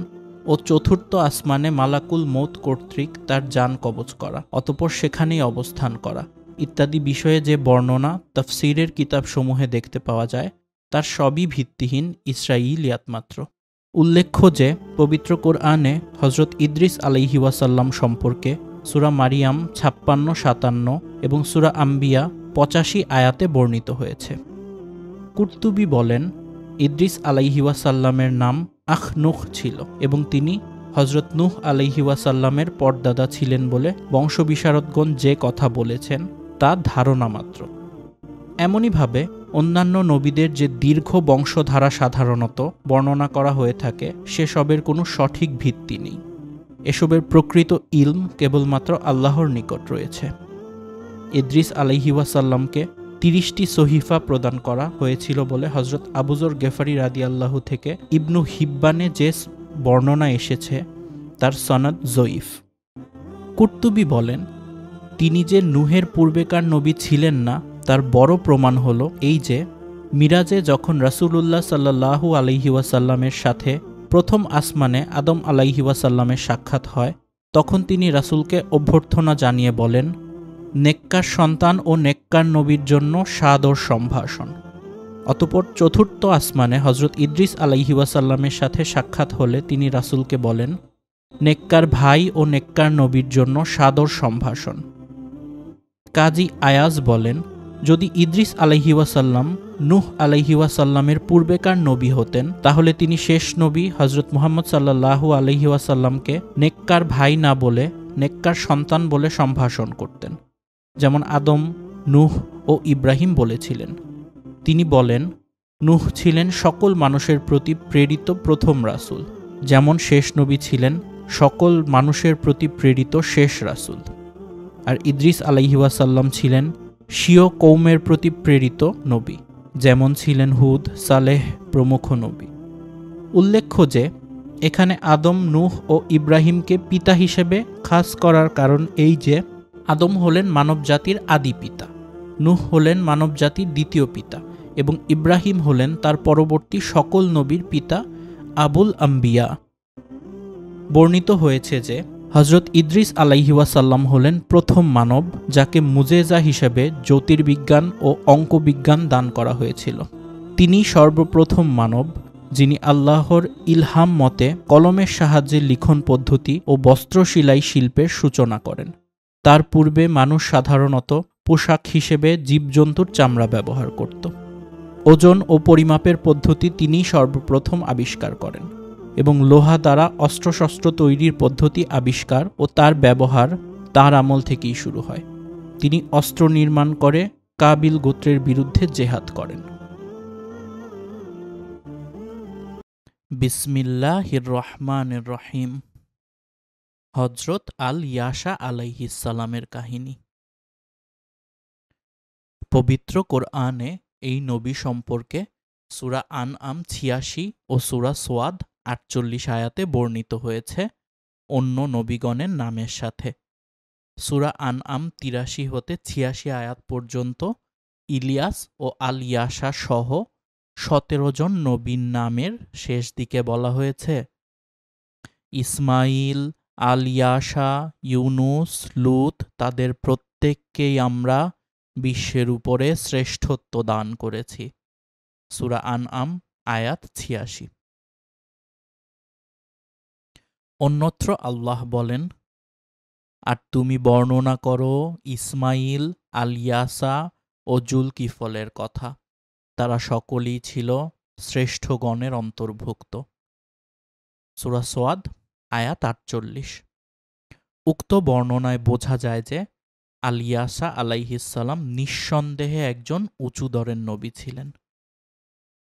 ও চতুর্থ আসমানে মালাকুল মৌত কর্তৃক তার জান কবজ করা, অতঃপর সেখানেই অবস্থান করা ইত্যাদি বিষয়ে যে বর্ণনা তাফসীরের কিতাবসমূহে দেখতে পাওয়া যায় তার সবই ভিত্তিহীন ইসরাঈলিয়াত মাত্র। উল্লেখ্য যে পবিত্র কোরআনে হজরত ইদ্রিস আলাইহি ওয়াসাল্লাম সম্পর্কে সূরা মারিয়াম 56-57 এবং সূরা আম্বিয়া 85 আয়াতে বর্ণিত হয়েছে। কুরতুবী বলেন, ইদ্রিস আলাইহি ওয়াসাল্লামের নাম আখনুখ ছিল এবং তিনি হজরত নূহ আলাইহি ওয়াসাল্লামের পরদাদা ছিলেন বলে বংশবিশারদগণ যে কথা বলেছেন তা ধারণা মাত্র। এমনইভাবে অন্যান্য নবীদের যে দীর্ঘ বংশধারা সাধারণত বর্ণনা করা হয়ে থাকে সেসবের কোনো সঠিক ভিত্তি নেই। এসবের প্রকৃত ইলম কেবলমাত্র আল্লাহর নিকট রয়েছে। ইদ্রিস আলাইহি ওয়াসাল্লামকে 30টি সহিফা প্রদান করা হয়েছিল বলে হজরত আবুযর গেফারি রাদিয়াল্লাহু থেকে ইবনু হিব্বানে যে বর্ণনা এসেছে তার সনদ জয়ীফ। কুরতুবী বলেন, তিনি যে নূহের পূর্বেকার নবী ছিলেন না তার বড় প্রমাণ হলো এই যে মিরাজে যখন রাসূলুল্লাহ সাল্লাল্লাহু আলাইহি ওয়াসাল্লামের সাথে প্রথম আসমানে আদম আলাইহি ওয়াসাল্লামের সাক্ষাৎ হয় তখন তিনি রাসূলকে অভ্যর্থনা জানিয়ে বলেন, নেককার সন্তান ও নেককার নবীর জন্য সাদর সম্ভাষণ। অতঃপর চতুর্থ আসমানে হজরত ইদ্রিস আলাইহি ওয়াসাল্লামের সাথে সাক্ষাৎ হলে তিনি রাসূলকে বলেন, নেককার ভাই ও নেককার নবীর জন্য সাদর সম্ভাষণ। কাজী আয়াজ বলেন, যদি ইদ্রিস আলাইহি ওয়াসাল্লাম নূহ আলাইহি ওয়াসাল্লামের পূর্বেকার নবী হতেন তাহলে তিনি শেষ নবী হজরত মুহাম্মদ সাল্লাল্লাহু আলাইহি ওয়াসাল্লামকে নেককার ভাই না বলে নেককার সন্তান বলে সম্ভাষণ করতেন, যেমন আদম, নূহ ও ইব্রাহিম বলেছিলেন। তিনি বলেন, নূহ ছিলেন সকল মানুষের প্রতি প্রেরিত প্রথম রাসূল, যেমন শেষ নবী ছিলেন সকল মানুষের প্রতি প্রেরিত শেষ রাসূল। আর ইদ্রিস আলাইহি ওয়াসাল্লাম ছিলেন স্বীয় কওমের প্রতি প্রেরিত নবী, যেমন ছিলেন হুদ, সালেহ প্রমুখ নবী। উল্লেখ্য যে এখানে আদম, নূহ ও ইব্রাহিমকে পিতা হিসেবে খাস করার কারণ এই যে আদম হলেন মানবজাতির আদি পিতা, নূহ হলেন মানবজাতির দ্বিতীয় পিতা এবং ইব্রাহিম হলেন তার পরবর্তী সকল নবীর পিতা, আবুল আম্বিয়া। বর্ণিত হয়েছে যে হজরত ইদ্রিস আলাইহি ওয়াসাল্লাম হলেন প্রথম মানব যাকে মুজেজা হিসেবে জ্যোতির্বিজ্ঞান ও অঙ্কবিজ্ঞান দান করা হয়েছিল। তিনি সর্বপ্রথম মানব যিনি আল্লাহর ইলহাম মতে কলমের সাহায্যে লিখন পদ্ধতি ও বস্ত্রশিলাই শিল্পের সূচনা করেন। তার পূর্বে মানুষ সাধারণত পোশাক হিসেবে জীবজন্তুর চামড়া ব্যবহার করত। ওজন ও পরিমাপের পদ্ধতি তিনি সর্বপ্রথম আবিষ্কার করেন এবং লোহা দ্বারা অস্ত্রশস্ত্র তৈরির পদ্ধতি আবিষ্কার ও তার ব্যবহার তার আমল থেকেই শুরু হয়। তিনি অস্ত্র নির্মাণ করে কাবিল গোত্রের বিরুদ্ধে জেহাদ করেন। বিসমিল্লাহির রহমানির রহিম। হযরত আল ইয়াশা আলাইহিস সালামের কাহিনী। পবিত্র কোরআনে এই নবী সম্পর্কে সূরা আনআম ৮৬ ও সূরা সোয়াদ ৪৮ আয়াতে বর্ণিত হয়েছে অন্য নবীগণের নামের সাথে। সূরা আনআম ৮৩ হতে ৮৬ আয়াত পর্যন্ত ইলিয়াস ও আল ইয়াশা সহ ১৭ জন নবীর নামের শেষ দিকে বলা হয়েছে ইসমাইল, আল ইয়াশা, ইউনুস, লূত তাদের প্রত্যেককেই আমরা বিশ্বের উপরে শ্রেষ্ঠত্ব দান করেছি। সূরা আনআম আয়াত ৮৬। অন্যত্র আল্লাহ বলেন, আর তুমি বর্ণনা করো ইসমাইল, আল ইয়াসা ও জুলকিফলের কথা, তারা সকলেই ছিল শ্রেষ্ঠগণের অন্তর্ভুক্ত। সূরা সোয়াদ আয়াত ৪৮। উক্ত বর্ণনায় বোঝা যায় যে আল ইয়াসা আলাইহিসসালাম নিঃসন্দেহে একজন উঁচুদরের নবী ছিলেন।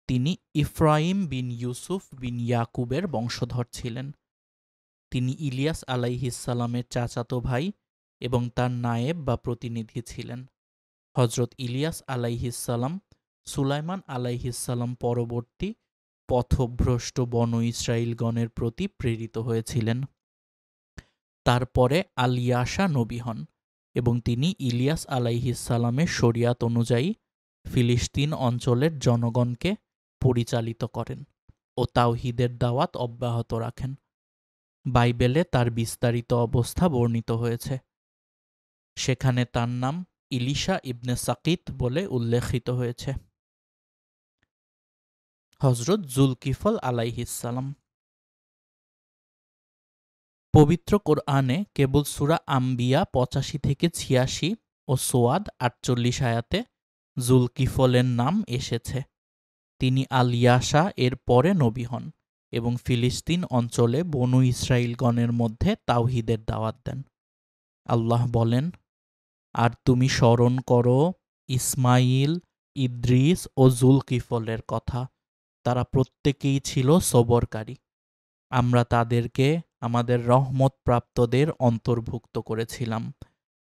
তিনি ইফরাইম বিন ইউসুফ বিন ইয়াকুবের বংশধর ছিলেন। তিনি ইলিয়াস আলাইহিসসালামের চাচাতো ভাই এবং তার নায়েব বা প্রতিনিধি ছিলেন। হযরত ইলিয়াস আলাইহিসসালাম সুলাইমান আলাইহিসসালাম পরবর্তী পথভ্রষ্ট বনু ইসরাইলগণের প্রতি প্রেরিত হয়েছিলেন। তারপরে আল ইয়াশা নবী হন এবং তিনি ইলিয়াস আলাইহিসসালামের শরিয়াত অনুযায়ী ফিলিস্তিন অঞ্চলের জনগণকে পরিচালিত করেন ও তাওহীদের দাওয়াত অব্যাহত রাখেন। বাইবেলে তার বিস্তারিত অবস্থা বর্ণিত হয়েছে। সেখানে তার নাম ইলিশা ইবনে সাকিত বলে উল্লেখিত হয়েছে। হযরত জুলকিফল আলাইহিসসালাম। পবিত্র কোরআনে কেবল সূরা আম্বিয়া ৮৫ থেকে ৮৬ ও সোয়াদ ৪৮ আয়াতে জুলকিফলের নাম এসেছে। তিনি আল ইয়াশা এর পরে নবী হন এবং ফিলিস্তিন অঞ্চলে বনু ইসরাইলগণের মধ্যে তাওহীদের দাওয়াত দেন। আল্লাহ বলেন, আর তুমি স্মরণ করো ইসমাইল, ইদ্রিস ও জুলকিফলের কথা, তারা প্রত্যেকেই ছিল সবরকারী। আমরা তাদেরকে আমাদের রহমতপ্রাপ্তদের অন্তর্ভুক্ত করেছিলাম।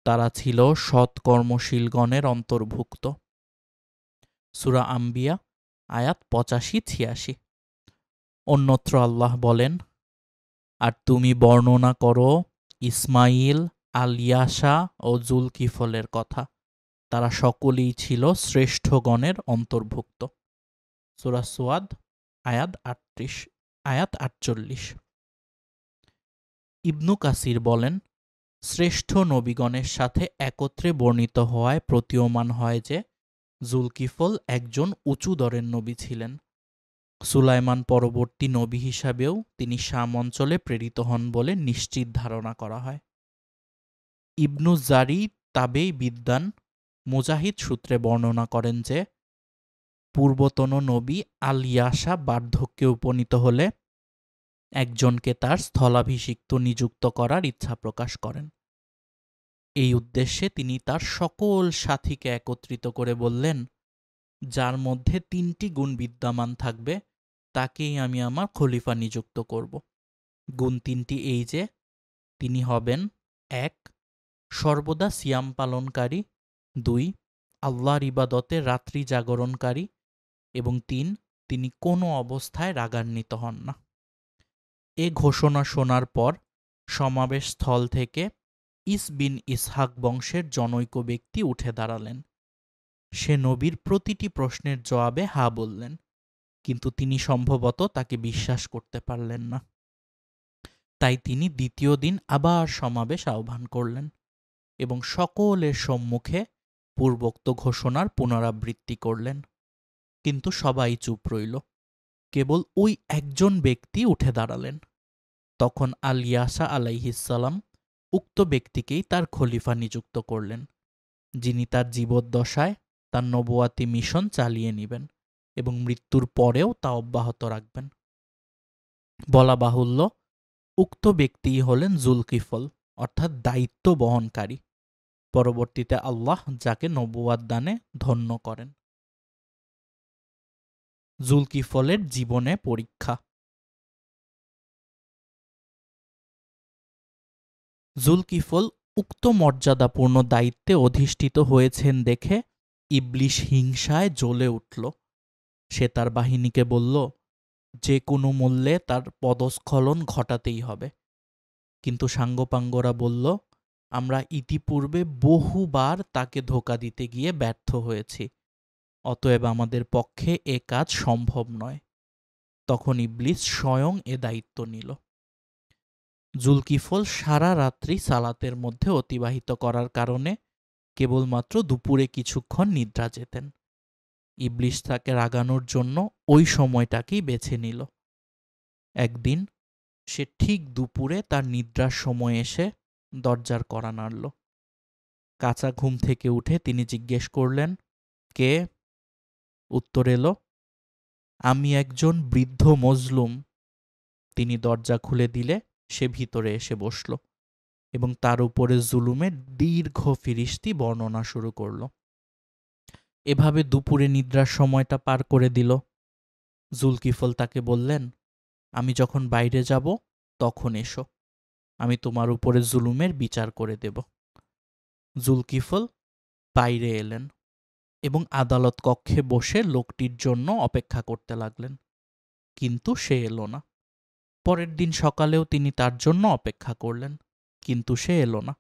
তারা ছিল সৎকর্মশীলগণের অন্তর্ভুক্ত। সূরা আম্বিয়া আয়াত ৮৫-৮৬। অন্যত্র আল্লাহ বলেন, আর তুমি বর্ণনা করো ইসমাইল, আল ইয়াশা ও জুলকিফলের কথা, তারা সকলেই ছিল শ্রেষ্ঠগণের অন্তর্ভুক্ত। সূরা সোয়াদ আয়াত ৪৮। ইবনু কাসির বলেন, শ্রেষ্ঠ নবীগণের সাথে একত্রে বর্ণিত হওয়ায় প্রতীয়মান হয় যে জুলকিফল একজন উঁচু দরের নবী ছিলেন। সুলাইমান পরবর্তী নবী হিসাবেও তিনি শাম অঞ্চলে প্রেরিত হন বলে নিশ্চিত ধারণা করা হয়। ইবনু জারি তাবেই বিদ্বান মুজাহিদ সূত্রে বর্ণনা করেন যে পূর্বতন নবী আল ইয়াশা বার্ধক্যে উপনীত হলে একজনকে তার স্থলাভিষিক্ত নিযুক্ত করার ইচ্ছা প্রকাশ করেন। এই উদ্দেশ্যে তিনি তার সকল সাথীকে একত্রিত করে বললেন, যার মধ্যে ৩টি গুণ বিদ্যমান থাকবে তাকেই আমি আমার খলিফা নিযুক্ত করব। গুণ ৩টি এই যে, তিনি হবেন ১. সর্বদা সিয়াম পালনকারী, ২. আল্লাহর ইবাদতে রাত্রি জাগরণকারী এবং ৩. তিনি কোনো অবস্থায় রাগান্বিত হন না। এ ঘোষণা শোনার পর সমাবেশ স্থল থেকে ইস বিন ইসহাক বংশের জনৈক ব্যক্তি উঠে দাঁড়ালেন। সে নবীর প্রতিটি প্রশ্নের জবাবে হা বললেন, কিন্তু তিনি সম্ভবত তাকে বিশ্বাস করতে পারলেন না। তাই তিনি দ্বিতীয় দিন আবার সমাবেশ আহ্বান করলেন এবং সকলের সম্মুখে পূর্বোক্ত ঘোষণার পুনরাবৃত্তি করলেন। কিন্তু সবাই চুপ রইল। কেবল ওই একজন ব্যক্তি উঠে দাঁড়ালেন। তখন আল ইয়াসা আলাইহিসসালাম উক্ত ব্যক্তিকেই তার খলিফা নিযুক্ত করলেন, যিনি তার জীবদ্দশায় তার নবুয়াতি মিশন চালিয়ে নেবেন এবং মৃত্যুর পরেও তা অব্যাহত রাখবেন। বলা বাহুল্য, উক্ত ব্যক্তিই হলেন জুলকিফল, অর্থাৎ দায়িত্ব বহনকারী। পরবর্তীতে আল্লাহ যাকে নবুয়াত দানে ধন্য করেন। জুলকিফলের জীবনে পরীক্ষা। জুলকিফল উক্ত মর্যাদাপূর্ণ দায়িত্বে অধিষ্ঠিত হয়েছেন দেখে ইবলিশ হিংসায় জ্বলে উঠল। সে তার বাহিনীকে বলল, যে কোনো মূল্যে তার পদস্খলন ঘটাতেই হবে। কিন্তু সাঙ্গপাঙ্গরা বলল, আমরা ইতিপূর্বে বহুবার তাকে ধোঁকা দিতে গিয়ে ব্যর্থ হয়েছি, অতএব আমাদের পক্ষে এ কাজ সম্ভব নয়। তখন ইবলিস স্বয়ং এ দায়িত্ব নিল। জুলকিফল সারা রাত্রি সালাতের মধ্যে অতিবাহিত করার কারণে কেবলমাত্র দুপুরে কিছুক্ষণ নিদ্রা যেতেন। ইবলিস তাকে রাগানোর জন্য ওই সময়টাকেই বেছে নিল। একদিন সে ঠিক দুপুরে তার নিদ্রার সময় এসে দরজার কড়া নাড়ল। কাঁচা ঘুম থেকে উঠে তিনি জিজ্ঞেস করলেন, কে? উত্তর এলো, আমি একজন বৃদ্ধ মজলুম। তিনি দরজা খুলে দিলে সে ভিতরে এসে বসল এবং তার উপরে জুলুমের দীর্ঘ ফিরিস্তি বর্ণনা শুরু করল। এভাবে দুপুরে নিদ্রার সময়টা পার করে দিল। জুলকিফল তাকে বললেন, আমি যখন বাইরে যাব তখন এসো, আমি তোমার উপরে জুলুমের বিচার করে দেব। জুলকিফল বাইরে এলেন এবং আদালত কক্ষে বসে লোকটির জন্য অপেক্ষা করতে লাগলেন, কিন্তু সে এলো না। পরের দিন সকালেও তিনি তার জন্য অপেক্ষা করলেন, কিন্তু সে এলো না।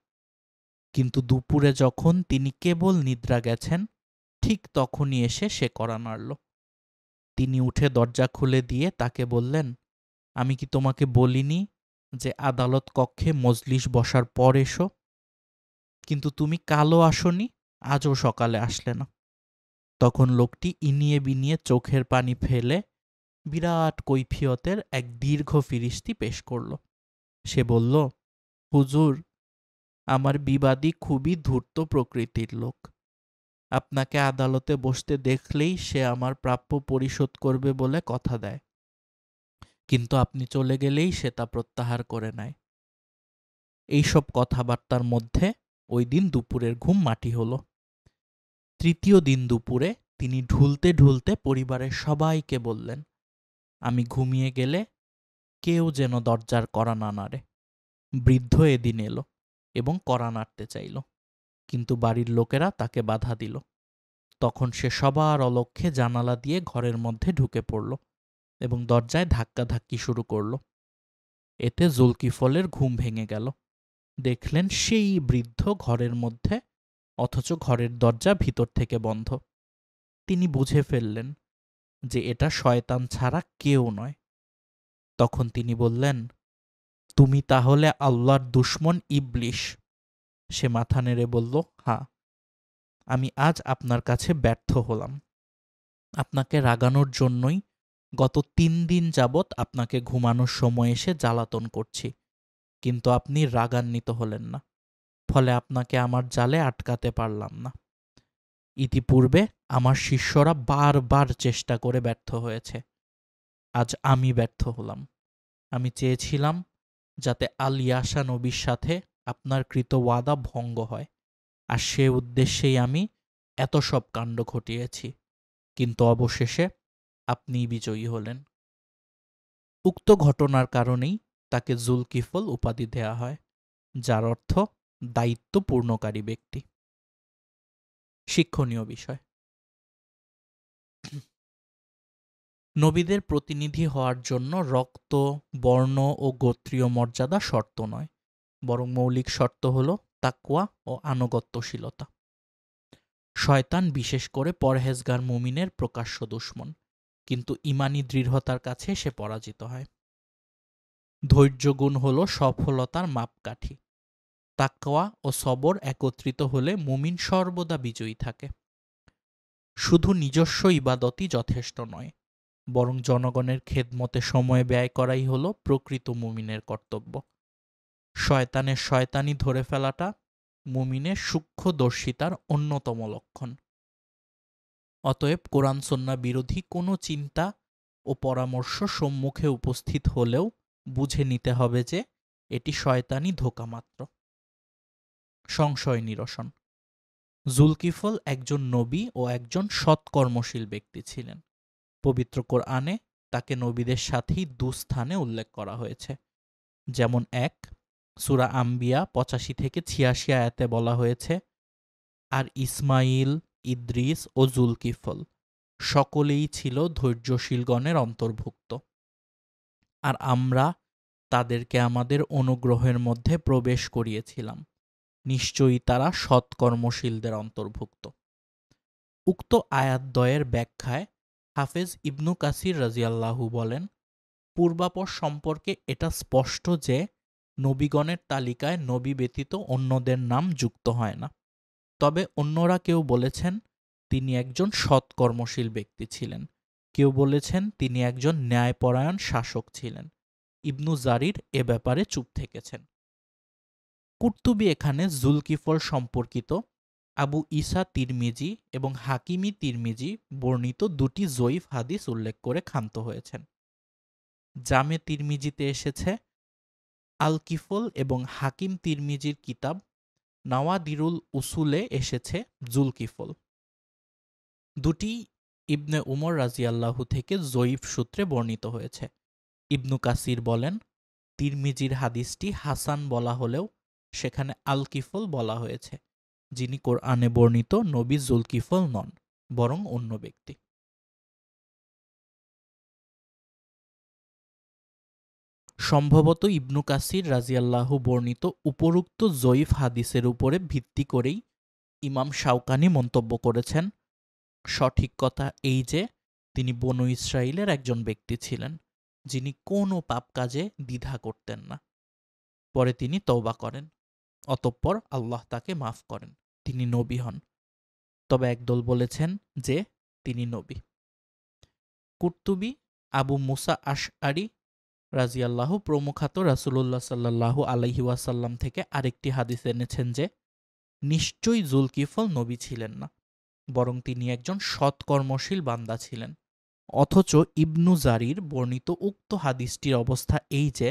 কিন্তু দুপুরে যখন তিনি কেবল নিদ্রা গেছেন, ঠিক তখনই এসে সে কড়া নাড়ল। তিনি উঠে দরজা খুলে দিয়ে তাকে বললেন, আমি কি তোমাকে বলিনি যে আদালত কক্ষে মজলিস বসার পর এসো? কিন্তু তুমি কালও আসনি, আজও সকালে আসলে না। তখন লোকটি ইনিয়ে বিনিয়ে চোখের পানি ফেলে বিরাট কৈফিয়তের এক দীর্ঘ ফিরিস্তি পেশ করল। সে বলল, হুজুর, আমার বিবাদী খুবই ধূর্ত প্রকৃতির লোক। আপনাকে আদালতে বসতে দেখলেই সে আমার প্রাপ্য পরিশোধ করবে বলে কথা দেয়, কিন্তু আপনি চলে গেলেই সে তা প্রত্যাহার করে নেয়। এইসব কথাবার্তার মধ্যে ওই দিন দুপুরের ঘুম মাটি হল। তৃতীয় দিন দুপুরে তিনি ঢুলতে ঢুলতে পরিবারের সবাইকে বললেন, আমি ঘুমিয়ে গেলে কেউ যেন দরজার কড়া না নাড়ে। বৃদ্ধ এদিন এলো এবং কড়া নাড়তে চাইল, কিন্তু বাড়ির লোকেরা তাকে বাধা দিল। তখন সে সবার অলক্ষ্যে জানালা দিয়ে ঘরের মধ্যে ঢুকে পড়ল এবং দরজায় ধাক্কাধাক্কি শুরু করল। এতে জুলকিফলের ঘুম ভেঙে গেল। দেখলেন সেই বৃদ্ধ ঘরের মধ্যে, অথচ ঘরের দরজা ভিতর থেকে বন্ধ। তিনি বুঝে ফেললেন যে এটা শয়তান ছাড়া কেউ নয়। তখন তিনি বললেন, তুমি তাহলে আল্লাহর দুশমন ইবলিশ? সে মাথা নেড়ে বলল, হ্যাঁ, আমি আজ আপনার কাছে ব্যর্থ হলাম। আপনাকে রাগানোর জন্যই গত 3 দিন যাবৎ আপনাকে ঘুমানোর সময় এসে জ্বালাতন করছি, কিন্তু আপনি রাগান্বিত হলেন না, ফলে আপনাকে আমার জালে আটকাতে পারলাম না। ইতিপূর্বে আমার শিষ্যরা বারবার চেষ্টা করে ব্যর্থ হয়েছে, আজ আমি ব্যর্থ হলাম। আমি চেয়েছিলাম যাতে আল ইয়াসা নবীর সাথে আপনার কৃত ওয়াদা ভঙ্গ হয়, আর সে উদ্দেশ্যেই আমি এত সব কাণ্ড ঘটিয়েছি, কিন্তু অবশেষে আপনিই বিজয়ী হলেন। উক্ত ঘটনার কারণেই তাকে জুলকিফল উপাধি দেয়া হয়, যার অর্থ দায়িত্ব পূর্ণকারী ব্যক্তি। শিক্ষণীয় বিষয়, নবীদের প্রতিনিধি হওয়ার জন্য রক্ত, বর্ণ ও গোত্রীয় মর্যাদা শর্ত নয়, বরং মৌলিক শর্ত হল তাকওয়া ও আনুগত্যশীলতা। শয়তান বিশেষ করে পরহেজগার মুমিনের প্রকাশ্য দুশমন, কিন্তু ঈমানী দৃঢ়তার কাছে সে পরাজিত হয়। ধৈর্যগুণ হল সফলতার মাপকাঠি। তাকওয়া ও সবর একত্রিত হলে মুমিন সর্বদা বিজয়ী থাকে। শুধু নিজস্ব ইবাদতই যথেষ্ট নয়, বরং জনগণের খেদমতে সময় ব্যয় করাই হল প্রকৃত মুমিনের কর্তব্য। শয়তানের শয়তানি ধরে ফেলাটা মুমিনের সূক্ষ্মদর্শিতার অন্যতম লক্ষণ। অতএব কোরআন সুন্নাহ বিরোধী কোনো চিন্তা ও পরামর্শ সম্মুখে উপস্থিত হলেও বুঝে নিতে হবে যে এটি শয়তানি ধোঁকা মাত্র। সংশয় নিরসন। জুলকিফল একজন নবী ও একজন সৎকর্মশীল ব্যক্তি ছিলেন। পবিত্র কোরআনে তাকে নবীদের সাথেই দুস্থানে উল্লেখ করা হয়েছে। যেমন ১ সূরা আম্বিয়া ৮৫-৮৬ আয়াতে বলা হয়েছে, আর ইসমাইল, ইদ্রিস ও জুলকিফল সকলেই ছিল ধৈর্যশীলগণের অন্তর্ভুক্ত, আর আমরা তাদেরকে আমাদের অনুগ্রহের মধ্যে প্রবেশ করিয়েছিলাম, নিশ্চয়ই তারা সৎকর্মশীলদের অন্তর্ভুক্ত। উক্ত আয়াতদ্বয়ের ব্যাখ্যায় হাফেজ ইবনু কাসির রাজিয়াল্লাহু বলেন, পূর্বাপর সম্পর্কে এটা স্পষ্ট যে নবীগণের তালিকায় নবী ব্যতীত অন্যদের নাম যুক্ত হয় না। তবে অন্যরা কেউ বলেছেন তিনি একজন সৎকর্মশীল ব্যক্তি ছিলেন, কেউ বলেছেন তিনি একজন ন্যায়পরায়ণ শাসক ছিলেন। ইবনু জারির এ ব্যাপারে চুপ থেকেছেন। কুর্তুবী এখানে জুলকিফল সম্পর্কিত আবু ঈসা তিরমিজি এবং হাকিমি তিরমিজি বর্ণিত দুটি জয়ীফ হাদিস উল্লেখ করে ক্ষান্ত হয়েছেন। জামে তিরমিজিতে এসেছে, আল কিফল, এবং হাকিম তিরমিজির কিতাব নাওয়াদিরুল উসুলে এসেছে জুলকিফল। দুটি ইবনে উমর রাজিয়াল্লাহু থেকে জয়ীফ সূত্রে বর্ণিত হয়েছে। ইবনু কাসির বলেন, তিরমিজির হাদিসটি হাসান বলা হলেও সেখানে আল কিফল বলা হয়েছে, যিনি কোরআনে বর্ণিত নবী জুলকিফল নন, বরং অন্য ব্যক্তি। সম্ভবত ইবনু কাসির রাজিয়াল্লাহু বর্ণিত উপরোক্ত জয়ীফ হাদিসের উপরে ভিত্তি করেই ইমাম শাওকানি মন্তব্য করেছেন, সঠিক কথা এই যে তিনি বনু ইসরাইলের একজন ব্যক্তি ছিলেন, যিনি কোনো পাপ কাজে দ্বিধা করতেন না। পরে তিনি তওবা করেন, অতঃপর আল্লাহ তাকে মাফ করেন, তিনি নবী হন। তবে একদল বলেছেন যে তিনি নবী। কুর্তুবী আবু মুসা আশআরি রাজিয়াল্লাহু প্রমুখাত রাসূলুল্লাহ সাল্লাল্লাহু আলাইহি ওয়াসাল্লাম থেকে আরেকটি হাদিস এনেছেন যে নিশ্চয়ই জুলকিফল নবী ছিলেন না, বরং তিনি একজন সৎকর্মশীল বান্দা ছিলেন। অথচ ইবনু জারির বর্ণিত উক্ত হাদিসটির অবস্থা এই যে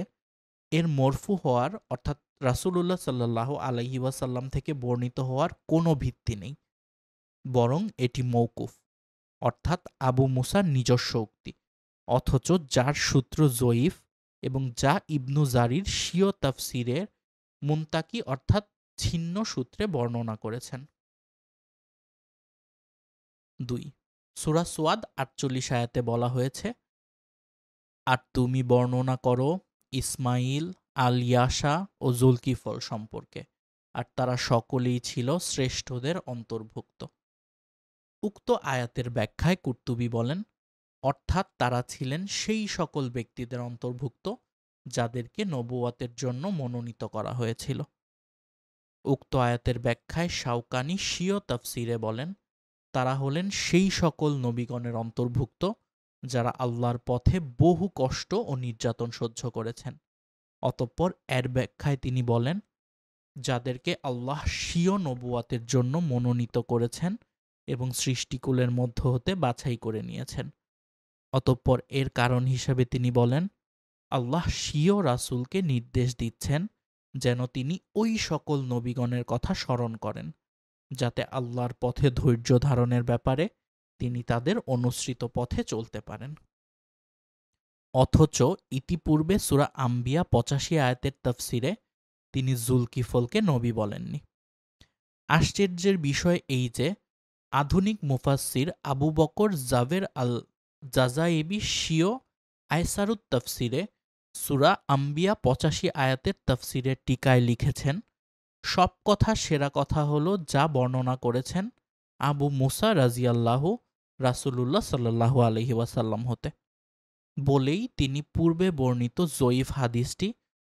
এর মরফু হওয়ার, অর্থাৎ রাসূলুল্লাহ সাল্লাল্লাহু আলাইহি ওয়াসাল্লাম থেকে বর্ণিত হওয়ার কোনো ভিত্তি নেই, বরং এটি মওকুফ, অর্থাৎ আবু মুসার নিজস্ব উক্তি, অথচ যার সূত্র জয়ীফ এবং যা ইবনু জারির স্বীয় তাফসিরের মুনতাকি, অর্থাৎ ছিন্ন সূত্রে বর্ণনা করেছেন। ২ সূরা সুয়াদ ৪৮ আয়াতে বলা হয়েছে, আর তুমি বর্ণনা করো ইসমাইল, আল ইয়াসা ও জুলকিফল সম্পর্কে, আর তারা সকলেই ছিল শ্রেষ্ঠদের অন্তর্ভুক্ত। উক্ত আয়াতের ব্যাখ্যায় কুর্তুবী বলেন, অর্থাৎ তারা ছিলেন সেই সকল ব্যক্তিদের অন্তর্ভুক্ত যাদেরকে নবুয়তের জন্য মনোনীত করা হয়েছিল। উক্ত আয়াতের ব্যাখ্যায় শাওকানি স্বীয় তাফসিরে বলেন, তারা হলেন সেই সকল নবীগণের অন্তর্ভুক্ত যারা আল্লাহর পথে বহু কষ্ট ও নির্যাতন সহ্য করেছেন। অতঃপর এর ব্যাখ্যায় তিনি বলেন, যাদেরকে আল্লাহ স্বীয় নবুয়তের জন্য মনোনীত করেছেন এবং সৃষ্টিকুলের মধ্য হতে বাছাই করে নিয়েছেন। অতঃপর এর কারণ হিসেবে তিনি বলেন, আল্লাহ স্বীয় রাসূলকে নির্দেশ দিচ্ছেন যেন তিনি ওই সকল নবীগণের কথা স্মরণ করেন, যাতে আল্লাহর পথে ধৈর্য ধারণের ব্যাপারে তিনি তাদের অনুসৃত পথে চলতে পারেন। অথচ ইতিপূর্বে সূরা আম্বিয়া ৮৫ আয়াতের তাফসিরে তিনি জুলকিফলকে নবী বলেননি। আশ্চর্যের বিষয় এই যে আধুনিক মুফাসসির আবু বকর জাবের আল জাজাইবি স্বীয় আয়সারুত তাফসিরে সূরা আম্বিয়া ৮৫ আয়াতের তাফসিরের টিকায় লিখেছেন, সব কথা সেরা কথা হলো যা বর্ণনা করেছেন আবু মুসা রাজিয়াল্লাহু রাসূলুল্লাহ সাল্লাল্লাহু আলাইহি ওয়াসাল্লাম হতে, বলেই তিনি পূর্বে বর্ণিত জয়ীফ হাদিসটি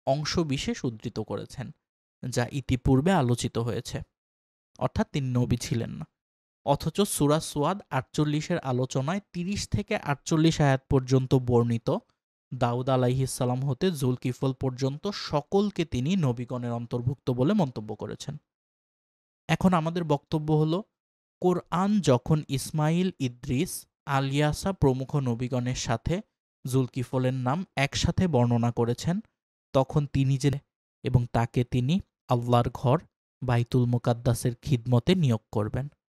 অংশবিশেষ উদ্ধৃত করেছেন, যা ইতিপূর্বে আলোচিত হয়েছে, অর্থাৎ তিনি নবী ছিলেন না। অথচ সূরা সুয়াদ ৪৮-এর আলোচনায় ৩০ থেকে ৪৮ আয়াত পর্যন্ত বর্ণিত দাউদ আলাইহিসসালাম হতে জুলকিফল পর্যন্ত সকলকে তিনি নবীগণের অন্তর্ভুক্ত বলে মন্তব্য করেছেন। এখন আমাদের বক্তব্য হলো, কোরআন যখন ইসমাইল, ইদ্রিস, আলিয়াসা প্রমুখ নবীগণের সাথে জুলকিফলের নাম একসাথে বর্ণনা করেছেন, তখন তিনি যে এবং তাকে তিনি আল্লাহর ঘর বাইতুল মুকাদ্দাসের খিদমতে নিয়োগ করবেন।